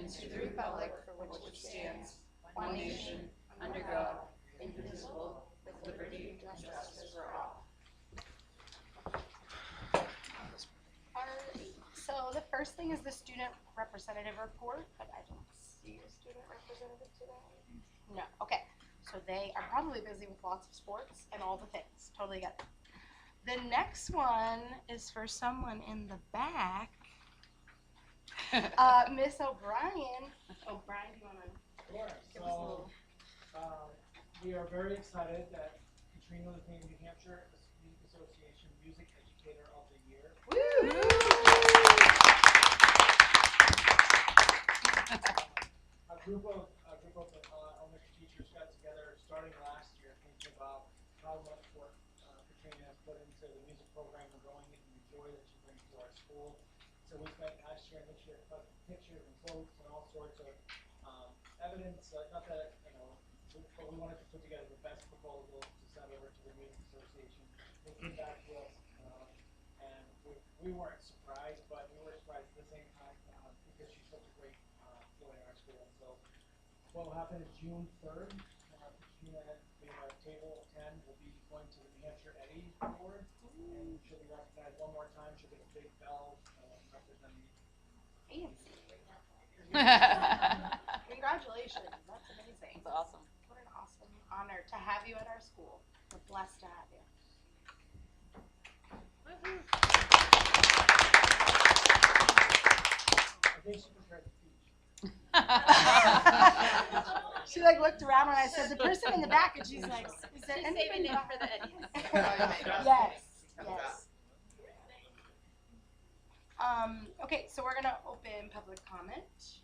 and to the republic for which it stands, one nation, under God, indivisible, with liberty and justice for all. Alright, so the first thing is the student representative report, but I don't see a student representative today. No, okay. So they are probably busy with lots of sports and all the things. Totally get it. The next one is for someone in the back. Miss O'Brien. O'Brien, do you want to Sure. give us a little? We are very excited that Katrina was named New Hampshire Music Association Music Educator of the Year. Woo! A group of elementary teachers got together starting last year thinking about how much work Katrina has put into the music program and growing it and the joy that she brings to our school. So we spent last year and this year collecting pictures and quotes and all sorts of evidence, not that, but we wanted to put together the best proposal to send over to the Music Association. They came back to us, and we weren't surprised, but we were surprised at the same time because she's such a great joy in our school. So what will happen is June 3rd, Katrina at table 10 will be going to the New Hampshire Eddie Award, and she'll be recognized one more time. She'll get a big bell representing. Congratulations, that's amazing. That's awesome. What an awesome honor to have you at our school. We're blessed to have you. I think she prepared the speech. She like looked around when I said the person in the back, and she's like, "Is there She's anybody saving it back?" for the Eddies. Yes, yes. Okay, so we're gonna open public comment.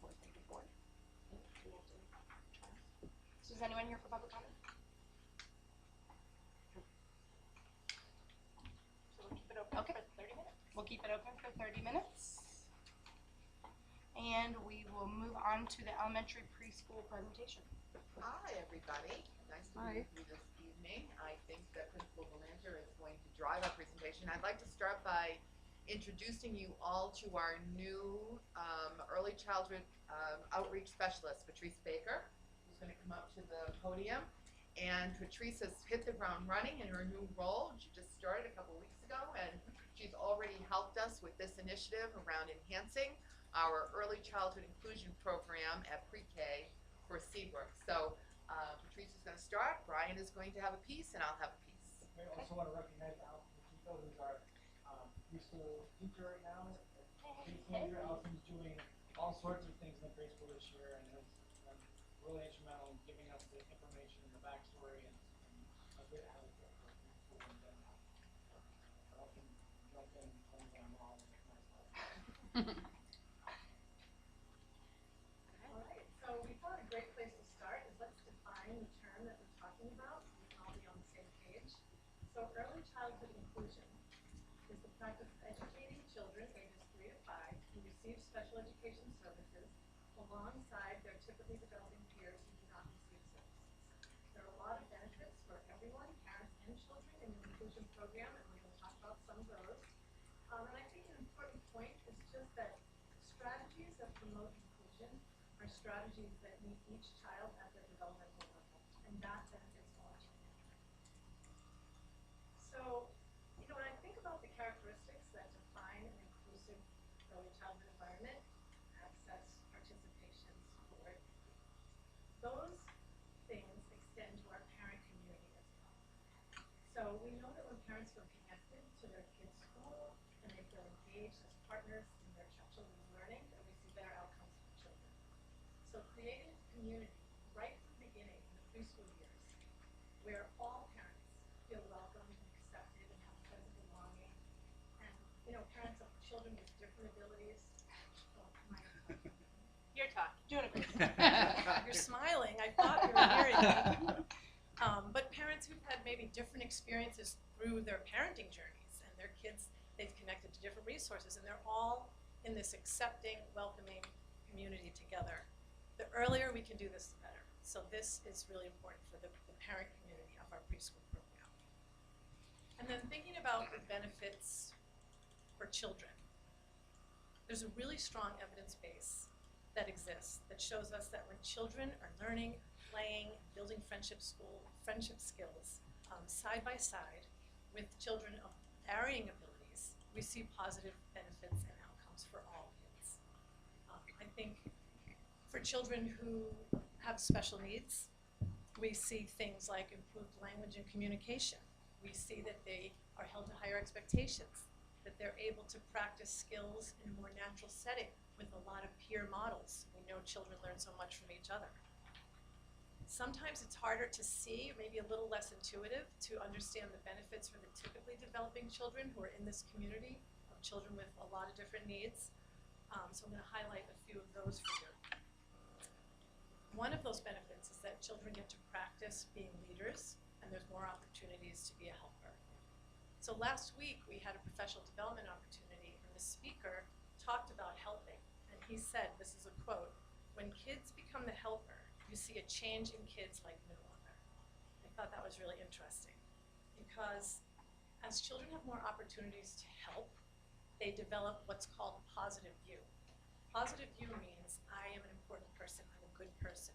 For the board. So is anyone here for public comment? So we'll keep it open for 30 minutes. We'll keep it open for 30 minutes. And we will move on to the elementary preschool presentation. Hi, everybody. Nice to be with you this evening. I think that Principal Belanger is going to drive our presentation. I'd like to start by introducing you all to our new early childhood outreach specialist, Patrice Baker, who's going to come up to the podium. And Patrice has hit the ground running in her new role. She just started a couple weeks ago, and she's already helped us with this initiative around enhancing our early childhood inclusion program at pre-K for Seabrook. So Patrice is going to start, Brian is going to have a piece, and I'll have a piece. I also want to recognize Allison Pacheco, who's our preschool teacher right now. Allison's doing all sorts of things in the preschool this year and has been really instrumental in giving us the information and the backstory and a good advocate for preschool in general. I can jump in and tell me I'm wrong. Alright, so we thought a great place to start is let's define the term that we're talking about. We can all be on the same page. So early childhood inclusion is the practice of educating children ages 3 to 5 who receive special education services alongside their typically developing peers who do not receive services. There are a lot of benefits for everyone, parents and children, in the inclusion program, and we're going to talk about some of those. And I think an important point is just that strategies that promote inclusion are strategies that meet each child at their developmental level, and that benefits all children. So, when I think about the characteristics that define an inclusive early childhood environment, access, participation, support, those things extend to our parent community as well. So we know that when parents feel connected to their kids' school and they feel engaged as partners in their children's learning, that we see better outcomes for children. So creating a community right from the beginning in the preschool years where all parents feel welcome and accepted and have a sense of belonging. And, parents of children with different abilities. You're talking. Doing a great You're smiling. I thought you were hearing me. But parents who've had maybe different experiences through their parenting journeys and their kids, they've connected to different resources, and they're all in this accepting, welcoming community together. The earlier we can do this, the better. So this is really important for the parent community of our preschool program. And then thinking about the benefits for children. there's a really strong evidence base that exists that shows us that when children are learning, playing, building friendship skills side by side with children of varying abilities, we see positive benefits and outcomes for all kids. I think for children who have special needs, we see things like improved language and communication. We see that they are held to higher expectations, that they're able to practice skills in a more natural setting with a lot of peer models. We know children learn so much from each other. Sometimes it's harder to see, maybe a little less intuitive, to understand the benefits for the typically developing children who are in this community of children with a lot of different needs. So I'm going to highlight a few of those for you. One of those benefits is that children get to practice being leaders, and there's more opportunities to be a helper. So last week we had a professional development opportunity, and the speaker talked about helping, and he said, this is a quote, "When kids become the helper, you see a change in kids like no other." I thought that was really interesting, because as children have more opportunities to help, they develop what's called a positive view. Positive view means I am an important person, I'm a good person,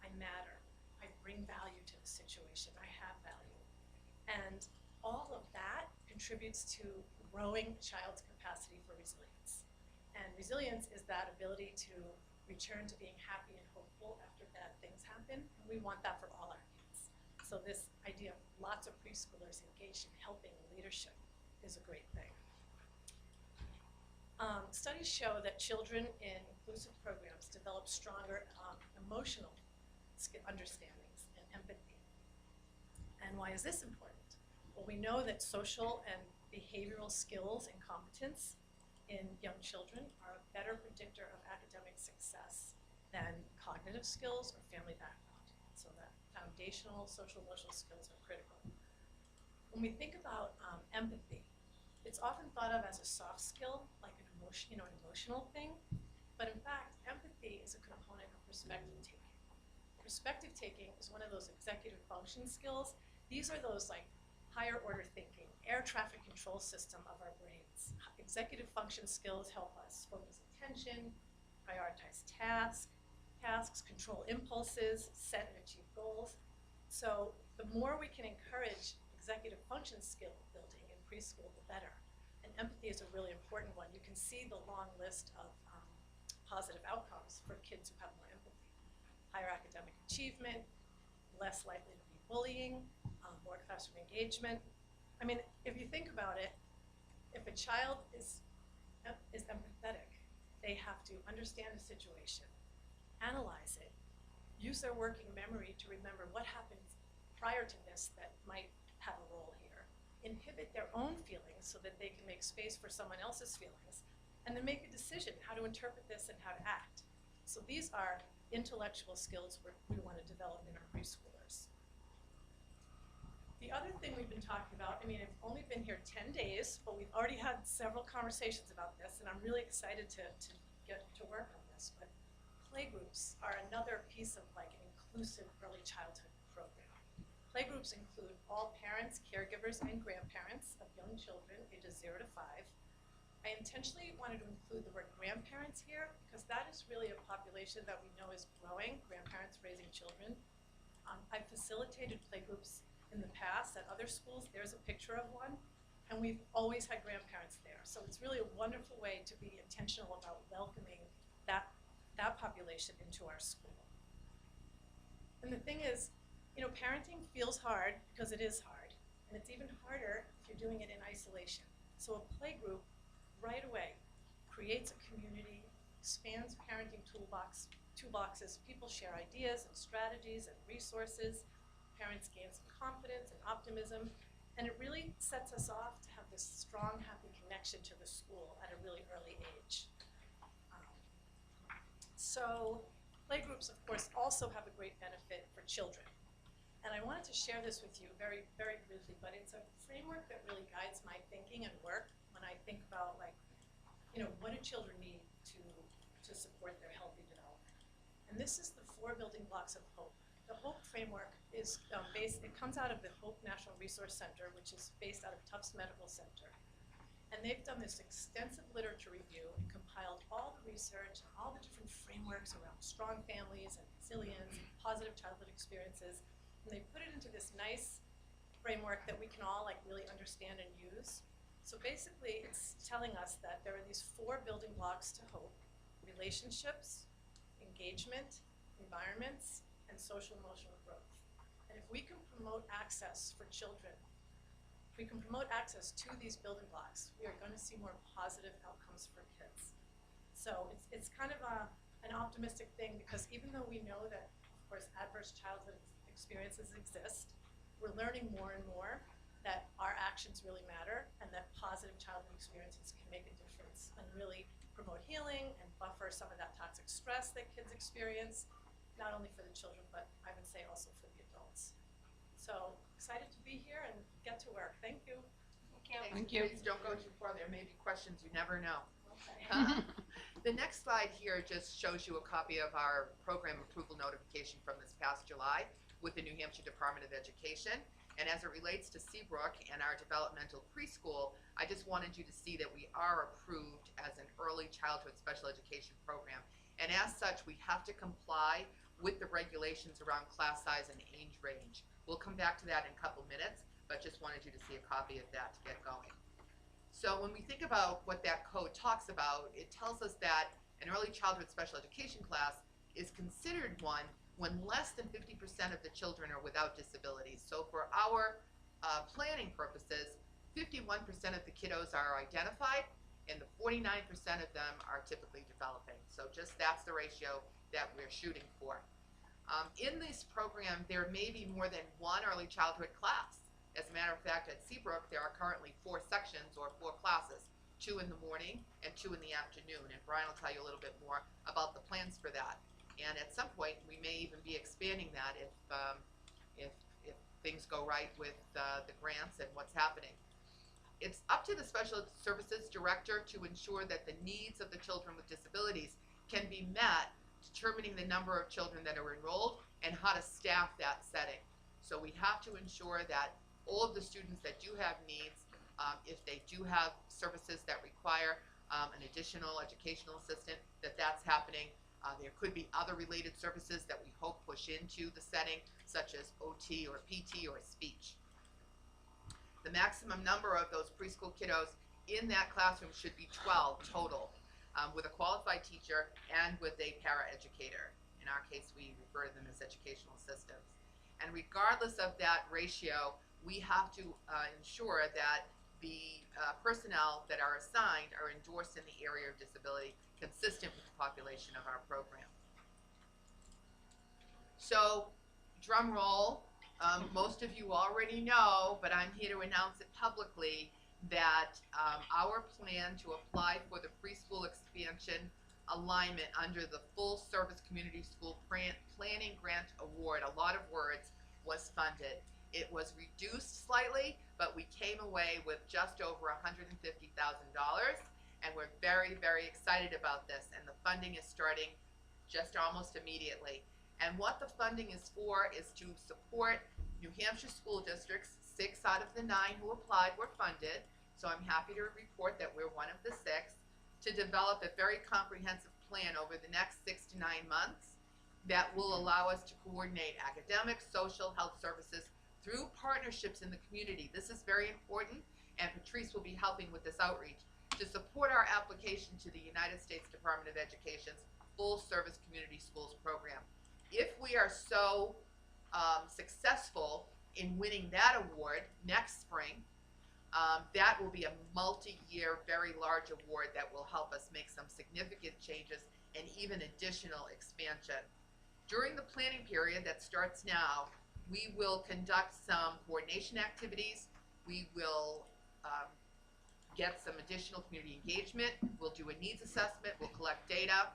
I matter, I bring value to the situation, I have value. And all of that contributes to growing a child's capacity for resilience. And resilience is that ability to return to being happy and hopeful after bad things happen, and we want that for all our kids. So this idea of lots of preschoolers engaged in helping and leadership is a great thing. Studies show that children in inclusive programs develop stronger emotional understandings and empathy. And why is this important? Well, we know that social and behavioral skills and competence in young children are a better predictor of academic success than cognitive skills or family background. So that foundational social emotional skills are critical. When we think about empathy, it's often thought of as a soft skill, like an emotional thing, but in fact, empathy is a component of perspective taking. Perspective taking is one of those executive function skills. These are those like higher order thinking, air traffic control system of our brains. Executive function skills help us focus attention, prioritize tasks, control impulses, set and achieve goals. So the more we can encourage executive function skill building in preschool, the better. And empathy is a really important one. You can see the long list of positive outcomes for kids who have more empathy. Higher academic achievement, less likely to be bullying, more classroom engagement. I mean, if you think about it, if a child is empathetic, they have to understand a situation, analyze it, use their working memory to remember what happened prior to this that might have a role here, inhibit their own feelings so that they can make space for someone else's feelings, and then make a decision how to interpret this and how to act. So these are intellectual skills we want to develop in our preschoolers. The other thing we've been talking about, I mean, I've only been here 10 days, but we've already had several conversations about this, and I'm really excited to get to work on this. But playgroups are another piece of like an inclusive early childhood program. Playgroups include all parents, caregivers, and grandparents of young children ages 0 to 5. I intentionally wanted to include the word grandparents here because that is really a population that we know is growing, grandparents raising children. I've facilitated playgroups in the past at other schools. There's a picture of one, and we've always had grandparents there. So it's really a wonderful way to be intentional about welcoming that population into our school. And the thing is, you know, parenting feels hard because it is hard, and it's even harder if you're doing it in isolation. So a playgroup right away creates a community, expands parenting toolboxes, people share ideas and strategies and resources, parents gain some confidence and optimism, and it really sets us off to have this strong, happy connection to the school at a really early age. So playgroups, of course, also have a great benefit for children. And I wanted to share this with you very, very briefly, but it's a framework that really guides my thinking and work when I think about, like, you know, what do children need to support their healthy development. And this is the 4 building blocks of hope. The HOPE framework is it comes out of the HOPE National Resource Center, which is based out of Tufts Medical Center. And they've done this extensive literature review and compiled all the research and all the different frameworks around strong families and resilience and positive childhood experiences. And they put it into this nice framework that we can all like really understand and use. So basically it's telling us that there are these 4 building blocks to hope: relationships, engagement, environments, and social emotional growth. And if we can promote access for children, if we can promote access to these building blocks, we are going to see more positive outcomes for kids. So it's kind of an optimistic thing, because even though we know that, of course, adverse childhood experiences exist, we're learning more and more that our actions really matter and that positive childhood experiences can make a difference and really promote healing and buffer some of that toxic stress that kids experience, not only for the children, but I would say also for the adults. So excited to be here and get to work. Thank you. Thank you. Please don't go too far. There may be questions, you never know. Okay. The next slide here just shows you a copy of our program approval notification from this past July with the New Hampshire Department of Education. And as it relates to Seabrook and our developmental preschool, I just wanted you to see that we are approved as an early childhood special education program. And as such, we have to comply with the regulations around class size and age range. We'll come back to that in a couple minutes, but just wanted you to see a copy of that to get going. So when we think about what that code talks about, it tells us that an early childhood special education class is considered one when less than 50% of the children are without disabilities. So for our planning purposes, 51% of the kiddos are identified and the 49% of them are typically developing. So just that's the ratio that we're shooting for. In this program, there may be more than one early childhood class. As a matter of fact, at Seabrook, there are currently 4 sections or 4 classes, 2 in the morning and 2 in the afternoon. And Brian will tell you a little bit more about the plans for that. And at some point, we may even be expanding that if things go right with the grants and what's happening. It's up to the Special Services Director to ensure that the needs of the children with disabilities can be met, determining the number of children that are enrolled and how to staff that setting. So we have to ensure that all of the students that do have needs, if they do have services that require an additional educational assistant, that's happening. There could be other related services that we hope push into the setting, such as OT or PT or speech. The maximum number of those preschool kiddos in that classroom should be 12 total, with a qualified teacher and with a paraeducator. In our case, we refer to them as educational assistants. And regardless of that ratio, we have to ensure that the personnel that are assigned are endorsed in the area of disability, consistent with the population of our program. So, drum roll, most of you already know, but I'm here to announce it publicly, that our plan to apply for the preschool expansion alignment under the Full Service Community School Planning Grant Award, a lot of words, was funded. It was reduced slightly, but we came away with just over $150,000, and we're very, very excited about this. And the funding is starting just almost immediately. And what the funding is for is to support New Hampshire school districts. 6 out of the 9 who applied were funded, so I'm happy to report that we're one of the 6, to develop a very comprehensive plan over the next 6 to 9 months that will allow us to coordinate academic, social, health services through partnerships in the community. This is very important, and Patrice will be helping with this outreach to support our application to the United States Department of Education's Full Service Community Schools program. If we are so successful in winning that award next spring, that will be a multi-year, very large award that will help us make some significant changes and even additional expansion. During the planning period that starts now, we will conduct some coordination activities. We will get some additional community engagement. We'll do a needs assessment. We'll collect data.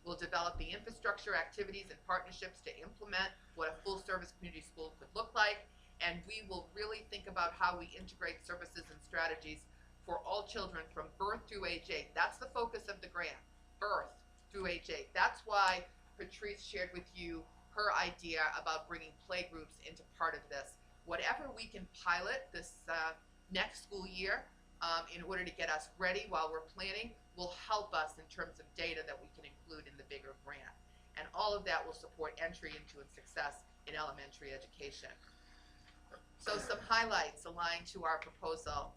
We'll develop the infrastructure, activities, and partnerships to implement what a full-service community school could look like. And we will really think about how we integrate services and strategies for all children from birth through age 8. That's the focus of the grant, birth through age 8. That's why Patrice shared with you her idea about bringing playgroups into part of this. Whatever we can pilot this next school year, in order to get us ready while we're planning will help us in terms of data that we can include in the bigger grant. And all of that will support entry into and success in elementary education. So some highlights aligned to our proposal.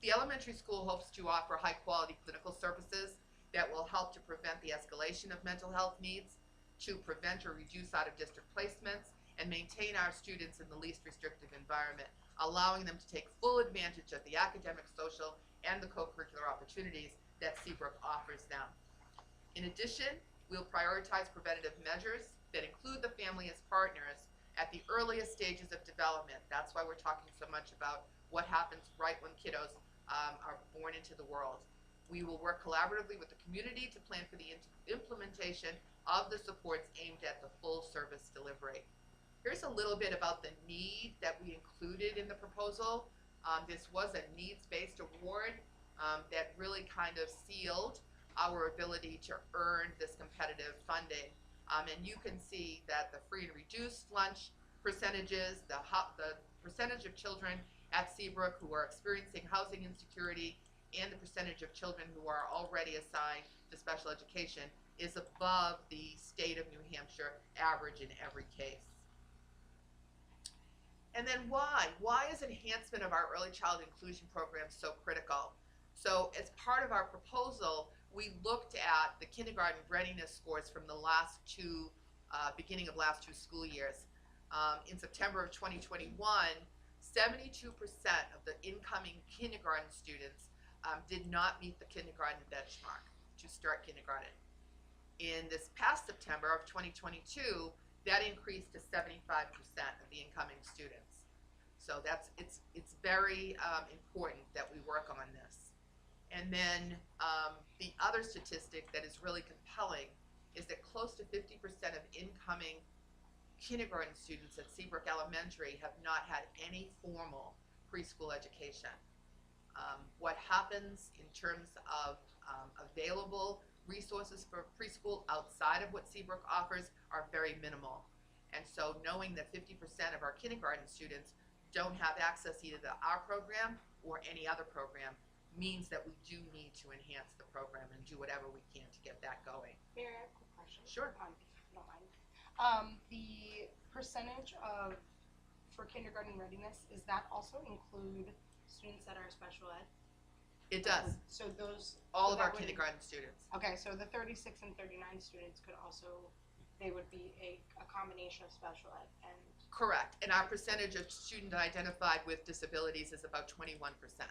The elementary school hopes to offer high-quality clinical services that will help to prevent the escalation of mental health needs, to prevent or reduce out-of-district placements, and maintain our students in the least restrictive environment, allowing them to take full advantage of the academic, social, and the co-curricular opportunities that Seabrook offers them. In addition, we'll prioritize preventative measures that include the family as partners at the earliest stages of development. That's why we're talking so much about what happens right when kiddos are born into the world. We will work collaboratively with the community to plan for the implementation of the supports aimed at the full service delivery. Here's a little bit about the need that we included in the proposal. This was a needs-based award that really kind of sealed our ability to earn this competitive funding. And you can see that the free and reduced lunch percentages, the percentage of children at Seabrook who are experiencing housing insecurity, and the percentage of children who are already assigned to special education is above the state of New Hampshire average in every case. And then why? Why is enhancement of our early child inclusion program so critical? So as part of our proposal, we looked at the kindergarten readiness scores from the last two, beginning of last two school years. In September of 2021, 72% of the incoming kindergarten students did not meet the kindergarten benchmark to start kindergarten. In this past September of 2022, that increased to 75% of the incoming students. So it's very important that we work on this. And then the other statistic that is really compelling is that close to 50% of incoming kindergarten students at Seabrook Elementary have not had any formal preschool education. What happens in terms of available resources for preschool outside of what Seabrook offers are very minimal. And so knowing that 50% of our kindergarten students don't have access either to our program or any other program means that we do need to enhance the program and do whatever we can to get that going. Mary, I have a quick question. Sure. If you don't mind. The percentage for kindergarten readiness, is that also include students that are special ed? It does. So those. All so of our that would- kindergarten students. Okay, so the 36 and 39 students could also, they would be a combination of special ed and. Correct. And our percentage of students identified with disabilities is about 21%.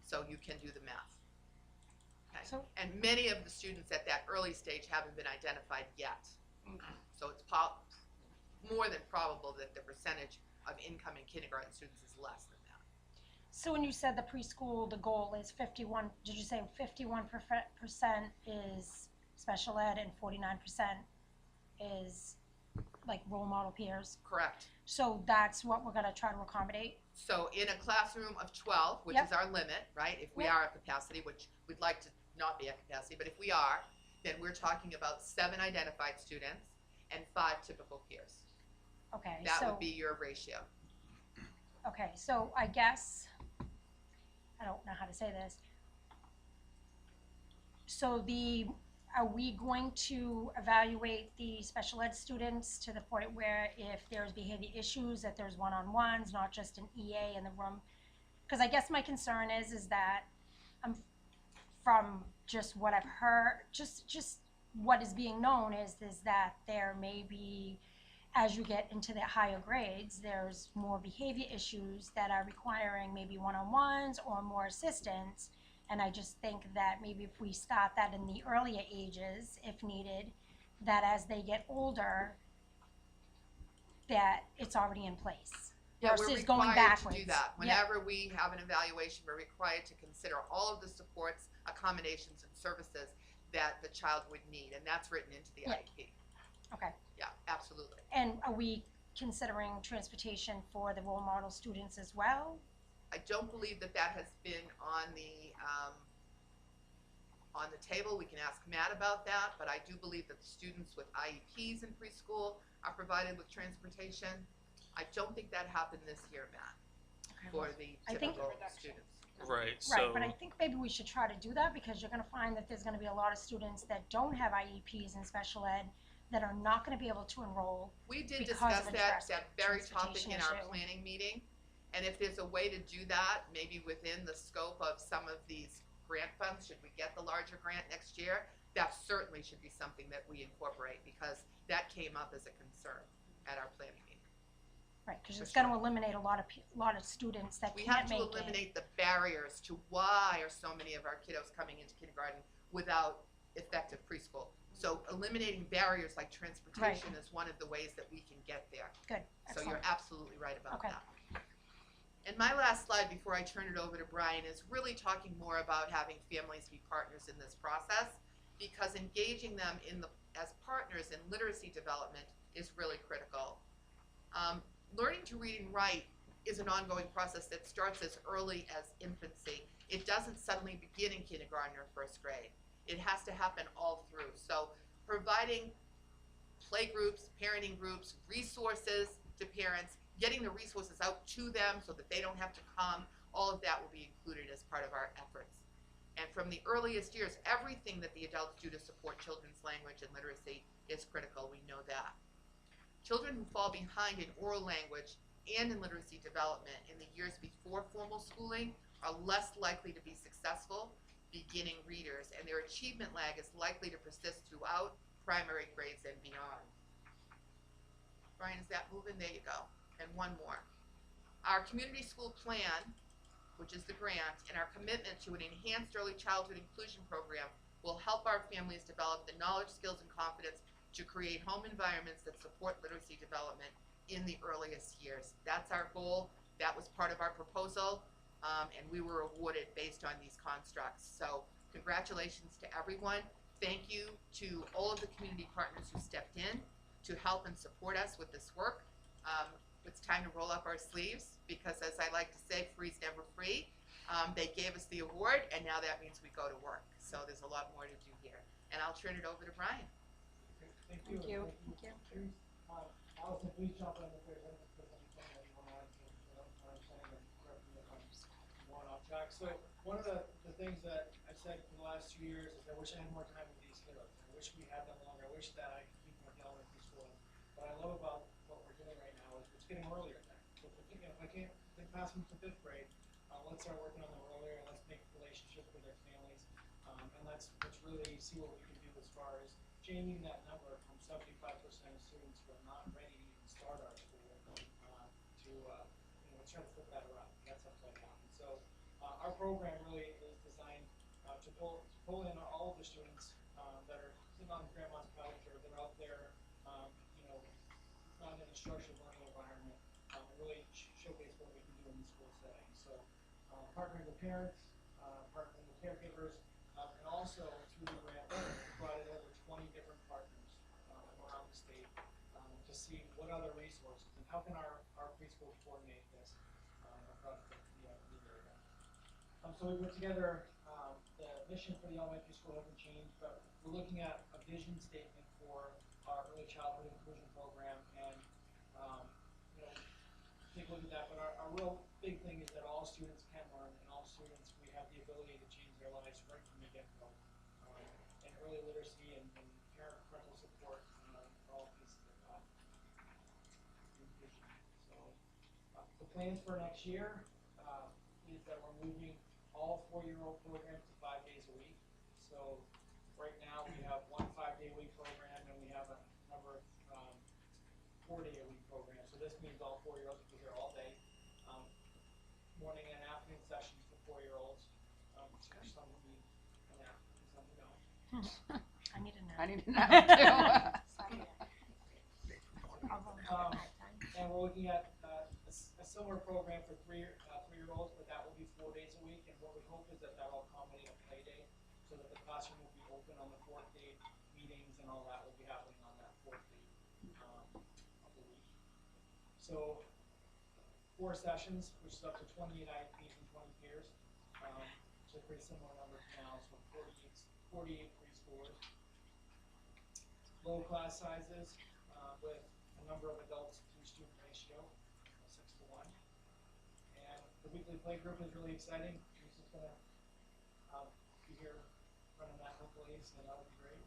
So you can do the math. Okay. So. And many of the students at that early stage haven't been identified yet. Okay. So it's more than probable that the percentage of incoming kindergarten students is less than that. So when you said the preschool, the goal is 51, did you say 51% is special ed and 49% is like role model peers? Correct. So that's what we're gonna try to accommodate? So in a classroom of 12, which Yep. is our limit, right? If we Yep. are at capacity, which we'd like to not be at capacity, but if we are, then we're talking about 7 identified students and 5 typical peers. Okay, That so, would be your ratio. okay, so I guess, I don't know how to say this. So are we going to evaluate the special ed students to the point where if there's behavior issues, that there's one-on-ones, not just an EA in the room? Because I guess my concern is that from just what I've heard, just what is being known is that there may be, as you get into the higher grades, there's more behavior issues that are requiring maybe one-on-ones or more assistance. And I just think that maybe if we start that in the earlier ages, if needed, that as they get older, that it's already in place. Yeah, we're versus going required to do backwards. that. Yep. Whenever we have an evaluation, we're required to consider all of the supports, accommodations, and services that the child would need, and that's written into the Yeah. IEP. Okay. Yeah, absolutely. And are we considering transportation for the role model students as well? I don't believe that has been on the table. We can ask Matt about that, but I do believe that the students with IEPs in preschool are provided with transportation. I don't think that happened this year, Matt. for the I think- typical students. Right, so. Right, but I think maybe we should try to do that because you're gonna find that there's gonna be a lot of students that don't have IEPs in special ed that are not gonna be able to enroll. We did Because discuss of a that very topic transportation in our issue. planning meeting. And if there's a way to do that, maybe within the scope of some of these grant funds, should we get the larger grant next year, that certainly should be something that we incorporate, because that came up as a concern at our planning meeting. Right, cause For it's gonna sure. eliminate a lot of students that We can't have make to it. eliminate the barriers to why are so many of our kiddos coming into kindergarten without effective preschool. So eliminating barriers like transportation is one of the ways that we can get there. Good, So you're excellent. absolutely right about Okay. that. And my last slide before I turn it over to Brian is really talking more about having families be partners in this process, because engaging them as partners in literacy development is really critical. Learning to read and write is an ongoing process that starts as early as infancy. It doesn't suddenly begin in kindergarten or first grade. It has to happen all through. So providing play groups, parenting groups, resources to parents, getting the resources out to them so that they don't have to come, all of that will be included as part of our efforts. And from the earliest years, everything that the adults do to support children's language and literacy is critical. We know that. Children who fall behind in oral language and in literacy development in the years before formal schooling are less likely to be successful beginning readers, and their achievement lag is likely to persist throughout primary grades and beyond. Brian, is that moving? There you go. And one more. Our community school plan, which is the grant, and our commitment to an enhanced early childhood inclusion program will help our families develop the knowledge, skills, and confidence to create home environments that support literacy development in the earliest years. That's our goal. That was part of our proposal, and we were awarded based on these constructs. So congratulations to everyone. Thank you to all of the community partners who stepped in to help and support us with this work. It's time to roll up our sleeves, because as I like to say, free's never free. They gave us the award, and now that means we go to work. So there's a lot more to do here. And I'll turn it over to Brian. Thank you. Thank you. Allison, please jump in if there's anything that you want to add to what I'm saying, and correct me if I'm going off track. So one of the things that I've said for the last 2 years is I wish I had more time with these kiddos. I wish we had them longer. I wish that I could keep them at the elementary school. What I love about what we're doing right now is it's getting earlier then. So if I can't pass them to 5th grade, let's start working on them earlier, and let's make relationships with their families, and let's really see what we can do as far as changing that number from 75% of students who are not ready to even start our school to let's try to flip that around. That's upside down. And so our program really is designed to pull in all of the students that are sitting on grandma's couch or that are out there, not in a structured learning environment, and really showcase what we can do in the school setting. So partnering with parents, partnering with caregivers, and also through the grant, we brought in over 20 different partners around the state to see what other resources and how can our preschool coordinate this across the area. So we put together the mission for the elementary school hasn't changed, but we're looking at a vision statement for our early childhood inclusion program, and take a look at that. But our real big thing is that all students can learn, and all students, we have the ability to change their lives right from the get-go. And early literacy and parental support are all pieces of that. So the plans for next year is that we're moving all 4-year-old programs to 5 days a week. So right now we have one 5-day-a-week program, and we have a number of 4-day-a-week programs. So this means all 4-year-olds will be here all day. Morning and afternoon sessions for 4-year-olds. Some will be an afternoon, some who don't. I need to know. I need to know too. And we're looking at a similar program for 3-year-olds, but that will be 4 days a week. And what we hope is that will accommodate a play day, so that the classroom will be open on the 4th day. Meetings and all that will be happening on that 4th day of the week. So 4 sessions, which is up to 28 IEPs and 20 peers. Which is a pretty similar number to now, so 48 preschoolers. Low class sizes with a number of adults to student ratio, 6 to 1. And The weekly play group is really exciting. Lisa's gonna be here running that hopefully, so that'll be great.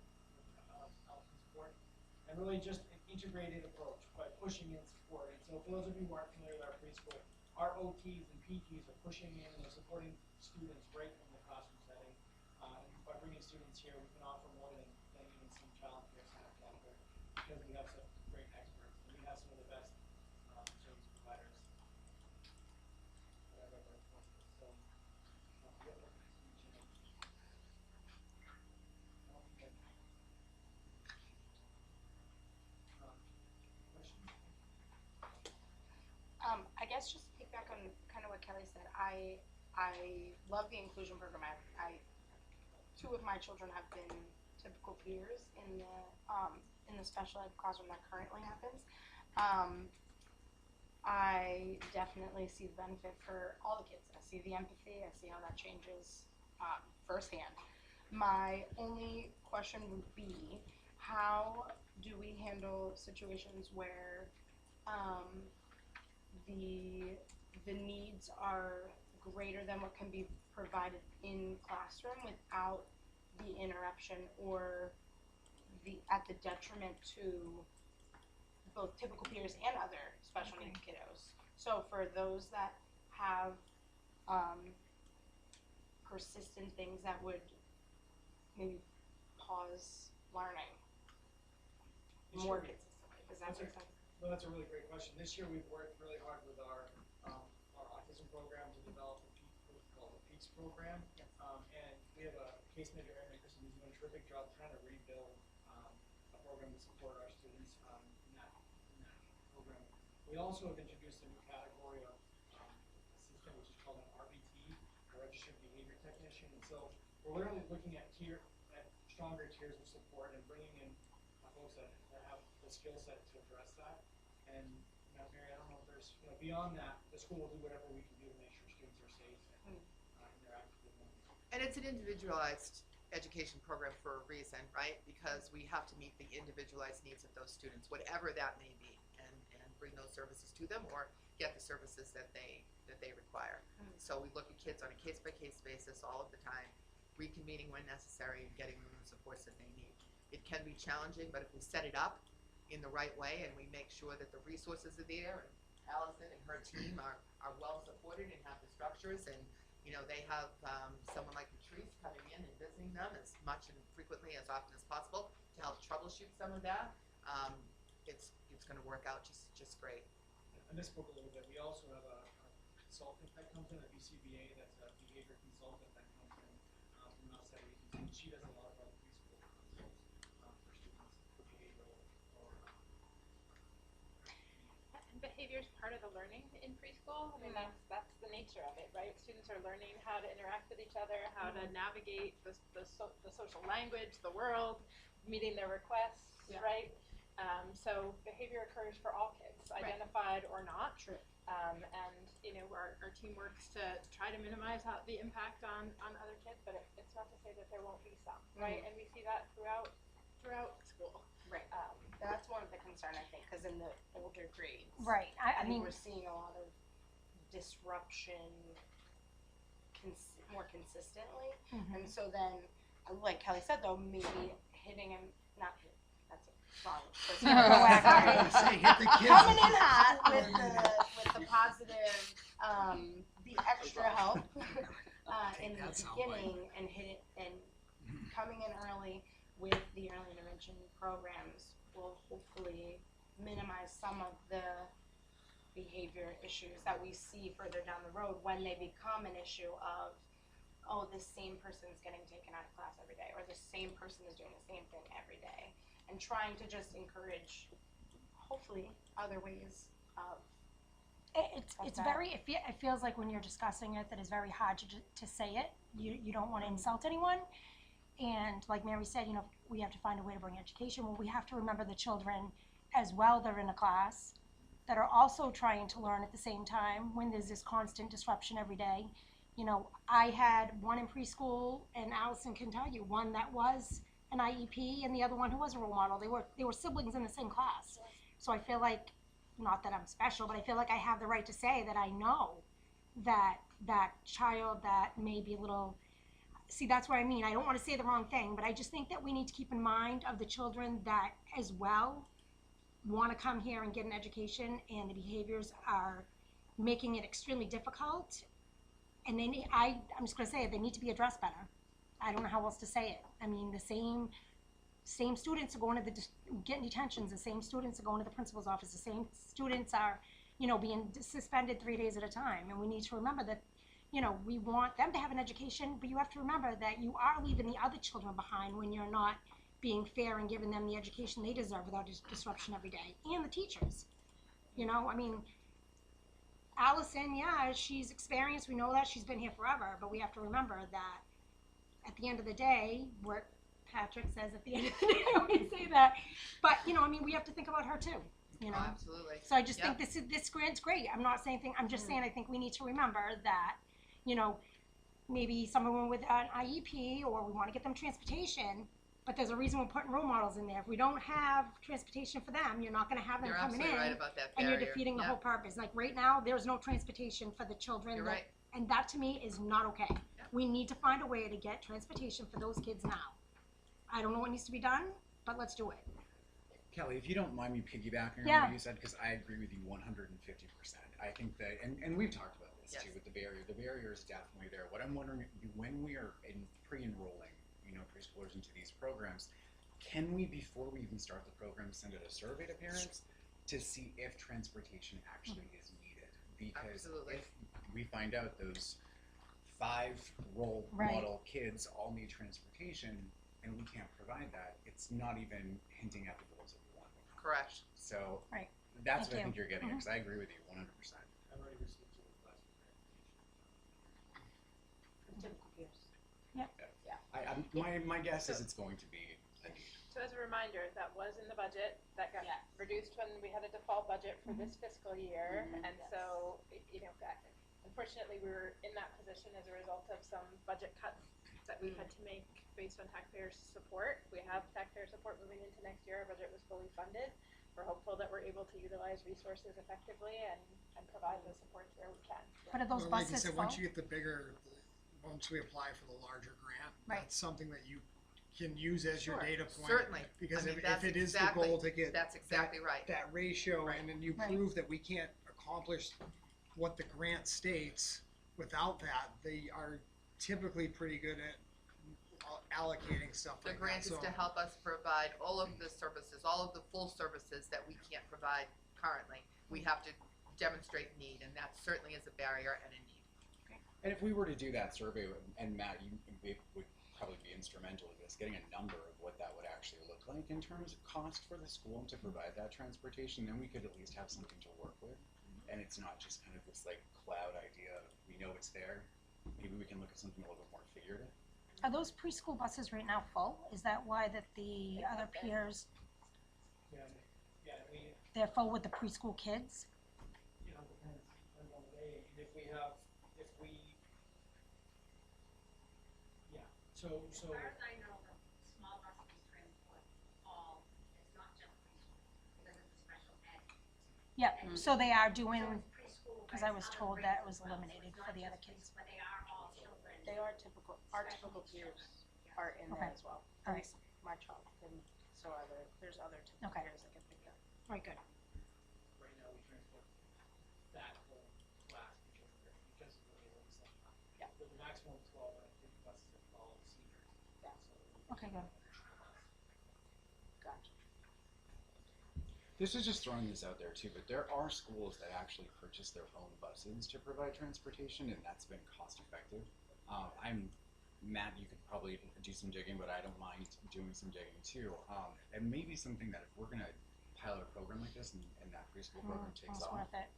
Allison's support. And really just an integrated approach by pushing in support. And so for those of you who aren't familiar with our preschool, our OTs and PTs are pushing in and they're supporting students right in the classroom setting. And by bringing students here, we can offer more than even some child care centers out there because we have some great experts and we have some of the best service providers that I've ever worked with. So, yeah, nice to meet you. Questions? I guess just to pick back on kind of what Kelly said, I love the inclusion program. Two of my children have been typical peers in the special ed classroom that currently happens. I definitely see the benefit for all the kids. I see the empathy. I see how that changes firsthand. My only question would be, how do we handle situations where the needs are greater than what can be provided in classroom without the interruption or at the detriment to both typical peers and other special needs kiddos. So for those that have persistent things that would maybe pause learning more consistently, does that make sense? Well, that's a really great question. This year we've worked really hard with our autism program to develop what's called the PEACE program. And we have a case manager, Erin Nickerson, who's doing a terrific job trying to rebuild a program to support our students in that program. We also have introduced a new category of assistant, which is called an RBT, a registered behavior technician. And so we're literally looking at stronger tiers of support and bringing in folks that have the skill set to address that. And Mary, I don't know if there's beyond that, the school will do whatever we can do to make sure students are safe and interactive with them. And it's an individualized education program for a reason, right? Because we have to meet the individualized needs of those students, whatever that may be, and bring those services to them or get the services that they require. So we look at kids on a case-by-case basis all of the time, reconvening when necessary and getting them the supports that they need. It can be challenging, but if we set it up in the right way and we make sure that the resources are there and Allison and her team are well supported and have the structures and they have someone like Patrice coming in and visiting them as much and frequently as often as possible to help troubleshoot some of that, it's going to work out just great. I misspoke a little bit. We also have a consultant that comes in, a BCBA that's a behavior consultant that comes in from outside agency, and she does a lot of our preschool consults for students for behavioral or And behavior is part of the learning in preschool. I mean, that's the nature of it, right? Students are learning how to interact with each other, how to navigate the social language, the world, meeting their requests, right? So behavior occurs for all kids, identified or not. True. And our team works to try to minimize the impact on other kids, but it's not to say that there won't be some, right? And we see that throughout school. Right. That's one of the concern, I think, because in the older grades, Right. I think mean, we're seeing a lot of disruption more consistently. And so then, like Kelly said, though, maybe hitting him, not hit, that's a wrong person. Say, hit the kids. Coming in hot with the positive, the extra help in the beginning and coming in early with the early intervention programs will hopefully minimize some of the behavior issues that we see further down the road when they become an issue of, oh, this same person's getting taken out of class every day, or the same person is doing the same thing every day, and trying to just encourage, hopefully, other ways of it's very, it feels like when you're discussing it that it's very hard to say it. You don't want to insult anyone. And like Mary said, we have to find a way to bring education. Well, we have to remember the children as well that are in a class that are also trying to learn at the same time when there's this constant disruption every day. I had one in preschool, and Allison can tell you, one that was an IEP and the other one who was a role model. They were siblings in the same class. So I feel like, not that I'm special, but I feel like I have the right to say that I know that child that may be a little, see, that's what I mean. I don't want to say the wrong thing, but I just think that we need to keep in mind of the children that as well want to come here and get an education, and the behaviors are making it extremely difficult. And they need, I'm just going to say it, they need to be addressed better. I don't know how else to say it. I mean, the same students are going to getting detentions, the same students are going to the principal's office, the same students are, you know, being suspended 3 days at a time. And we need to remember that, you know, we want them to have an education, but you have to remember that you are leaving the other children behind when you're not being fair and giving them the education they deserve without disruption every day. And the teachers, you know, I mean, Allison, yeah, she's experienced, we know that, she's been here forever, but we have to remember that at the end of the day, what Patrick says at the end of the day, we say that, but, you know, I mean, we have to think about her too, you know? Oh, absolutely. So I just think this grant's great. I'm not saying I'm just saying I think we need to remember that, you know, maybe someone with an IEP, or we want to get them transportation, but there's a reason we're putting role models in there. If we don't have transportation for them, you're not going to have them You're coming absolutely in, right about that and barrier. you're defeating the whole purpose. Like right now, there's no transportation for the children. You're right. And that to me is not okay. We need to find a way to get transportation for those kids now. I don't know what needs to be done, but let's do it. Kelly, if you don't mind me piggybacking on Yeah. what you said, because I agree with you 150%. I think that, and we've talked about this Yes. too with the barrier. The barrier is definitely there. What I'm wondering, when we are pre-enrolling, you know, preschoolers into these programs, can we, before we even start the program, send out a survey to parents to see if transportation actually is needed? Because Absolutely. if we find out those 5 role Right. model kids all need transportation and we can't provide that, it's not even hinting at the goals that we want. Correct. So Right. that's Thank what I you. think you're getting at, because I agree with you 100%. I've already received 2 requests for clarification. My guess is it's going to be a need. So as a reminder, that was in the budget, that got reduced when we had a default budget for this fiscal year, and so, you know, unfortunately, we were in that position as a result of some budget cuts that we had to make based on taxpayer support. We have taxpayer support moving into next year, our budget was fully funded. We're hopeful that we're able to utilize resources effectively and provide those supports where we can. But are those Well, like you buses said, full? once you get the bigger, once we apply for the larger grant, Right. that's something that you can use as your Sure. data point. Certainly. Because I mean, if that's it is exactly- the goal to get That's exactly right. that ratio, and then you Right. prove that we can't accomplish what the grant states without that, they are typically pretty good at allocating stuff The like grant that. is to help us provide all of the services, all of the full services that we can't provide currently. We have to demonstrate need, and that certainly is a barrier and a need. And if we were to do that survey, and Matt, you would probably be instrumental in this, getting a number of what that would actually look like in terms of cost for the school to provide that transportation, then we could at least have something to work with. And it's not just kind of this like cloud idea, we know it's there, maybe we can look at something a little bit more figurative. Are those preschool buses right now full? Is that why that the other peers, Yeah, we, they're full with the preschool kids? you know, depends on the day, and if we, so, As far as I know, the small buses transport all, it's not just preschool, because it's a special ed. Yep, so they are doing, So it's preschool, because but I it's was other told grades that as was well. So eliminated it's for not the other just kids. But they are all children. They are our typical peers are in there Okay. as well. All right. My child, and so there's other typical Okay. peers that get picked up. Right, good. right now we transport that whole class because of the way it looks like. Yeah. With the maximum of 12, I think buses are for all the seniors. Yeah. So Okay, good. Gotcha. This is just throwing this out there too, but there are schools that actually purchase their own buses to provide transportation, and that's been cost effective. Matt, you could probably do some digging, but I don't mind doing some digging too. And maybe something that if we're gonna pilot a program like this and that preschool program takes Almost off, worth it.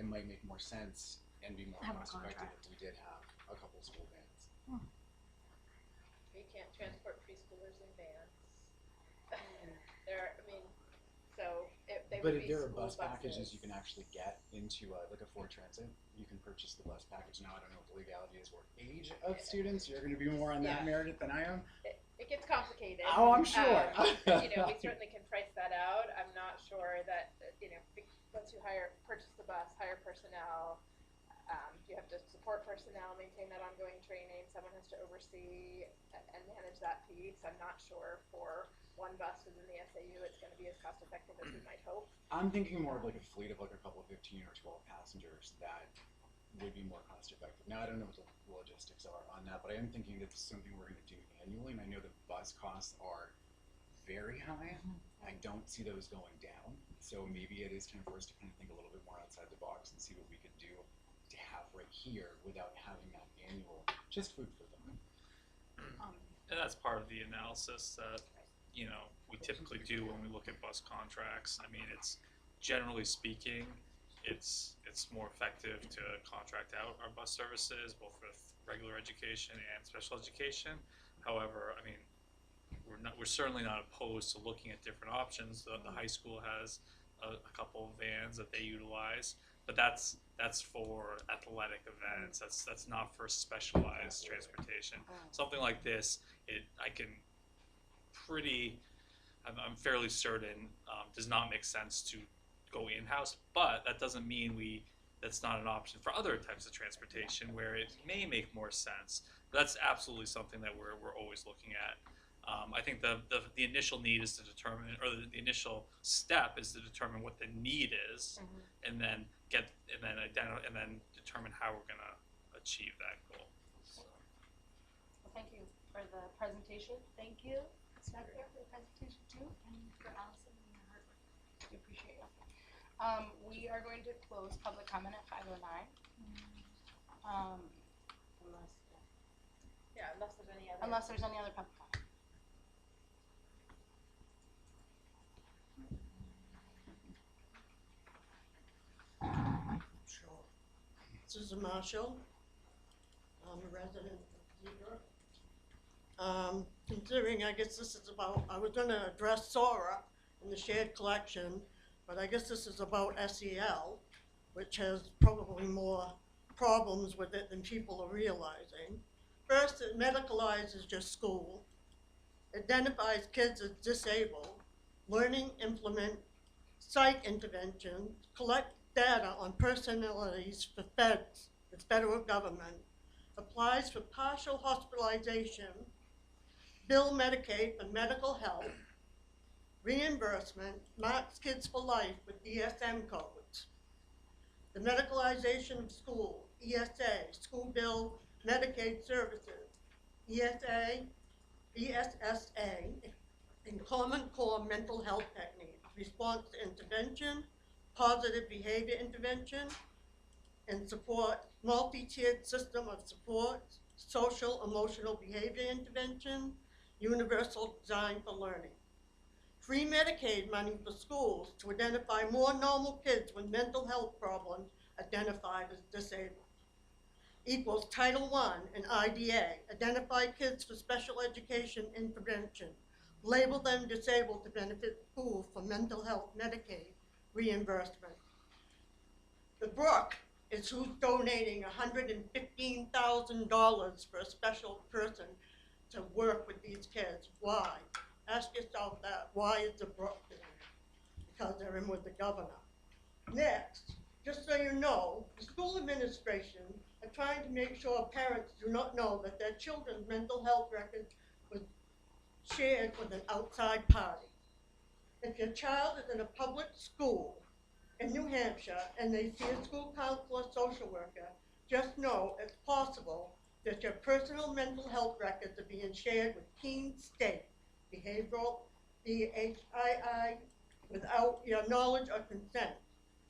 it might make more sense and be more Have a cost effective contract. if we did have a couple school vans. You can't transport preschoolers in vans. So they But would if be there are school bus packages buses. you can actually get into like a Ford Transit, you can purchase the bus package. Now I don't know what the legality is or age of students. You're going to be more on that, Yeah. Meredith, than I am. It gets complicated. Oh, I'm sure. You know, we certainly can price that out. I'm not sure that, you know, once you purchase the bus, hire personnel, you have to personnel, maintain that ongoing training, someone has to oversee and manage that piece. I'm not sure for one bus within the SAU it's going to be as cost effective as we might hope. I'm thinking more of like a fleet of like a couple of 15 or 12 passengers that would be more cost effective. Now I don't know what the logistics are on that, but I am thinking that this is something we're going to do annually, and I know that bus costs are very high. I don't see those going down, so maybe it is time for us to kind of think a little bit more outside the box and see what we could do to have right here without having that annual just food for them. And that's part of the analysis that, you know, we typically do when we look at bus contracts. I mean, it's generally speaking, it's more effective to contract out our bus services, both for regular education and special education. However, I mean, we're certainly not opposed to looking at different options. The high school has a couple of vans that they utilize, but that's for athletic events. That's not for specialized transportation. Something like this, I'm fairly certain does not make sense to go in-house, but that doesn't mean that's not an option for other types of transportation where it may make more sense. That's absolutely something that we're always looking at. I think the initial need is to determine, or the initial step is to determine what the need is, and then determine how we're gonna achieve that goal. So. Well, thank you for the presentation. Thank you, Staff here, for the presentation too, and for Allison and your hard work. We appreciate you. We are going to close public comment at 5:09. Unless there's any other public comment. Sure. Susan Marshall. I'm a resident of Seabrook. Considering, I guess this is about, I was going to address SORA in the shared collection, but I guess this is about SEL, which has probably more problems with it than people are realizing. First, it medicalizes your school, identifies kids as disabled, learning, implement psych interventions, collect data on personalities for feds, the federal government, applies for partial hospitalization, bill Medicaid for medical health, reimbursement, marks kids for life with DSM codes, the medicalization of school, ESA, school bill Medicaid services, ESA, ESSA, and Common Core mental health techniques, response to intervention, positive behavior intervention, and support, multi-tiered system of support, social emotional behavior intervention, universal design for learning. Free Medicaid money for schools to identify more normal kids with mental health problems identified as disabled. Equals Title I and IDA, identify kids for special education intervention, label them disabled to benefit schools for mental health Medicaid reimbursement. The Brook is who's donating $115,000 for a special person to work with these kids. Why? Ask yourself that. Why is the Brook doing it? Because they're in with the governor. Next, just so you know, the school administration are trying to make sure parents do not know that their children's mental health records was shared with an outside party. If your child is in a public school in New Hampshire and they see a school counselor or social worker, just know it's possible that your personal mental health records are being shared with Keene State Behavioral, BHII, without your knowledge or consent.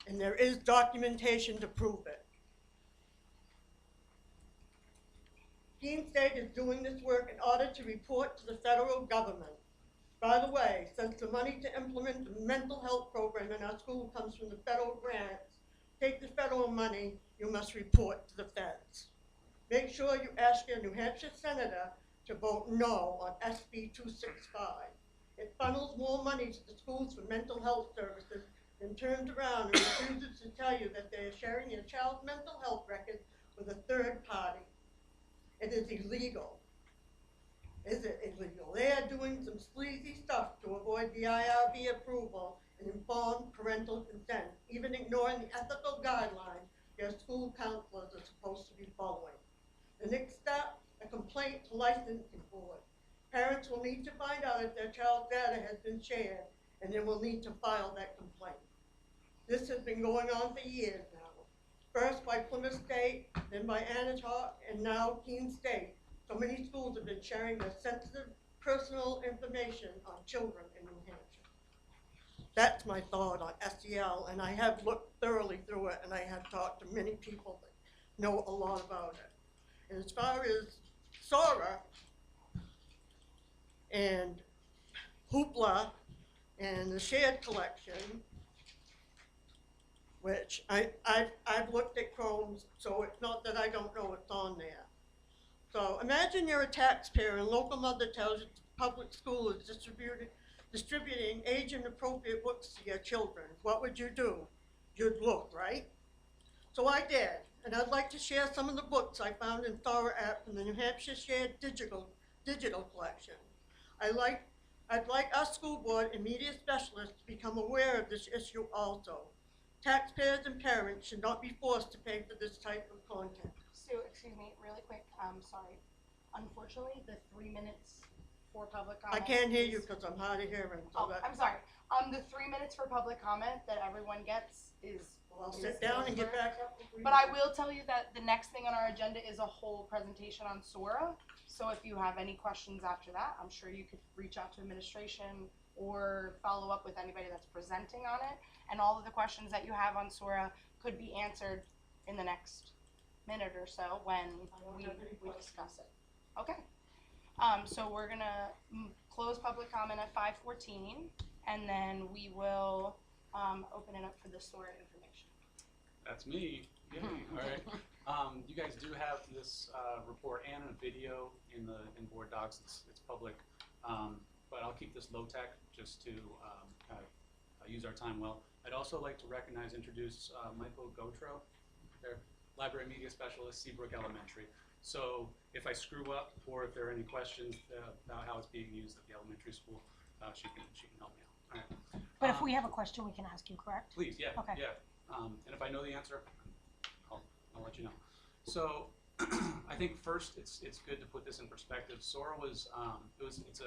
And there is documentation to prove it. Keene State is doing this work in order to report to the federal government. By the way, since the money to implement the mental health program in our school comes from the federal grants, take the federal money, you must report to the feds. Make sure you ask your New Hampshire senator to vote no on SB 265. It funnels more money to the schools for mental health services and turns around and refuses to tell you that they are sharing your child's mental health records with a third party. It is illegal. Is it illegal? They are doing some sleazy stuff to avoid the IRB approval and informed parental consent, even ignoring the ethical guidelines your school counselors are supposed to be following. licensing board. Parents will need to find out if their child's data has been shared, and then will need to file that complaint. This has been going on for years now. First by Plymouth State, then by Anatoch, and now Keene State. So many schools have been sharing their sensitive personal information on children in New Hampshire. That's my thought on SEL, and I have looked thoroughly through it, and I have talked to many people that know a lot about it. And as far as Sora and Hoopla and the shared collection, which I've looked at Chrome's, so it's not that I don't know what's on there. So imagine you're a taxpayer and local mother tells you the public school is distributing age and appropriate books to your children. What would you do? You'd look, right? So I did, and I'd like to share some of the books I found in Thora app from the New Hampshire Shared Digital Collection. I'd like our school board and media specialists to become aware of this issue also. Taxpayers and parents should not be forced to pay for this type of content. Sue, excuse me, really quick, sorry. Unfortunately, the 3 minutes for public I comment. can't hear you because I'm hard of hearing. So Oh, I'm sorry. The 3 minutes for public comment that everyone gets is. Well, I'll sit down and get back up. But I will tell you that the next thing on our agenda is a whole presentation on Sora. So if you have any questions after that, I'm sure you could reach out to administration or follow up with anybody that's presenting on it. And all of the questions that you have on Sora could be answered in the next minute or so when we discuss it. Okay. So we're gonna close public comment at 5:14, and then we will open it up for the Sora information. That's me. Yay. All right. You guys do have this report and a video in board docs. It's public, but I'll keep this low tech just to kind of use our time well. I'd also like to introduce Michael Gotro, their library media specialist, Seabrook Elementary. So if I screw up or if there are any questions about how it's being used at the elementary school, she can help me out. All right. But if we have a question, we can ask you, correct? Please, yeah, Okay. yeah. And if I know the answer, I'll let you know. So I think first it's good to put this in perspective. Sora was it's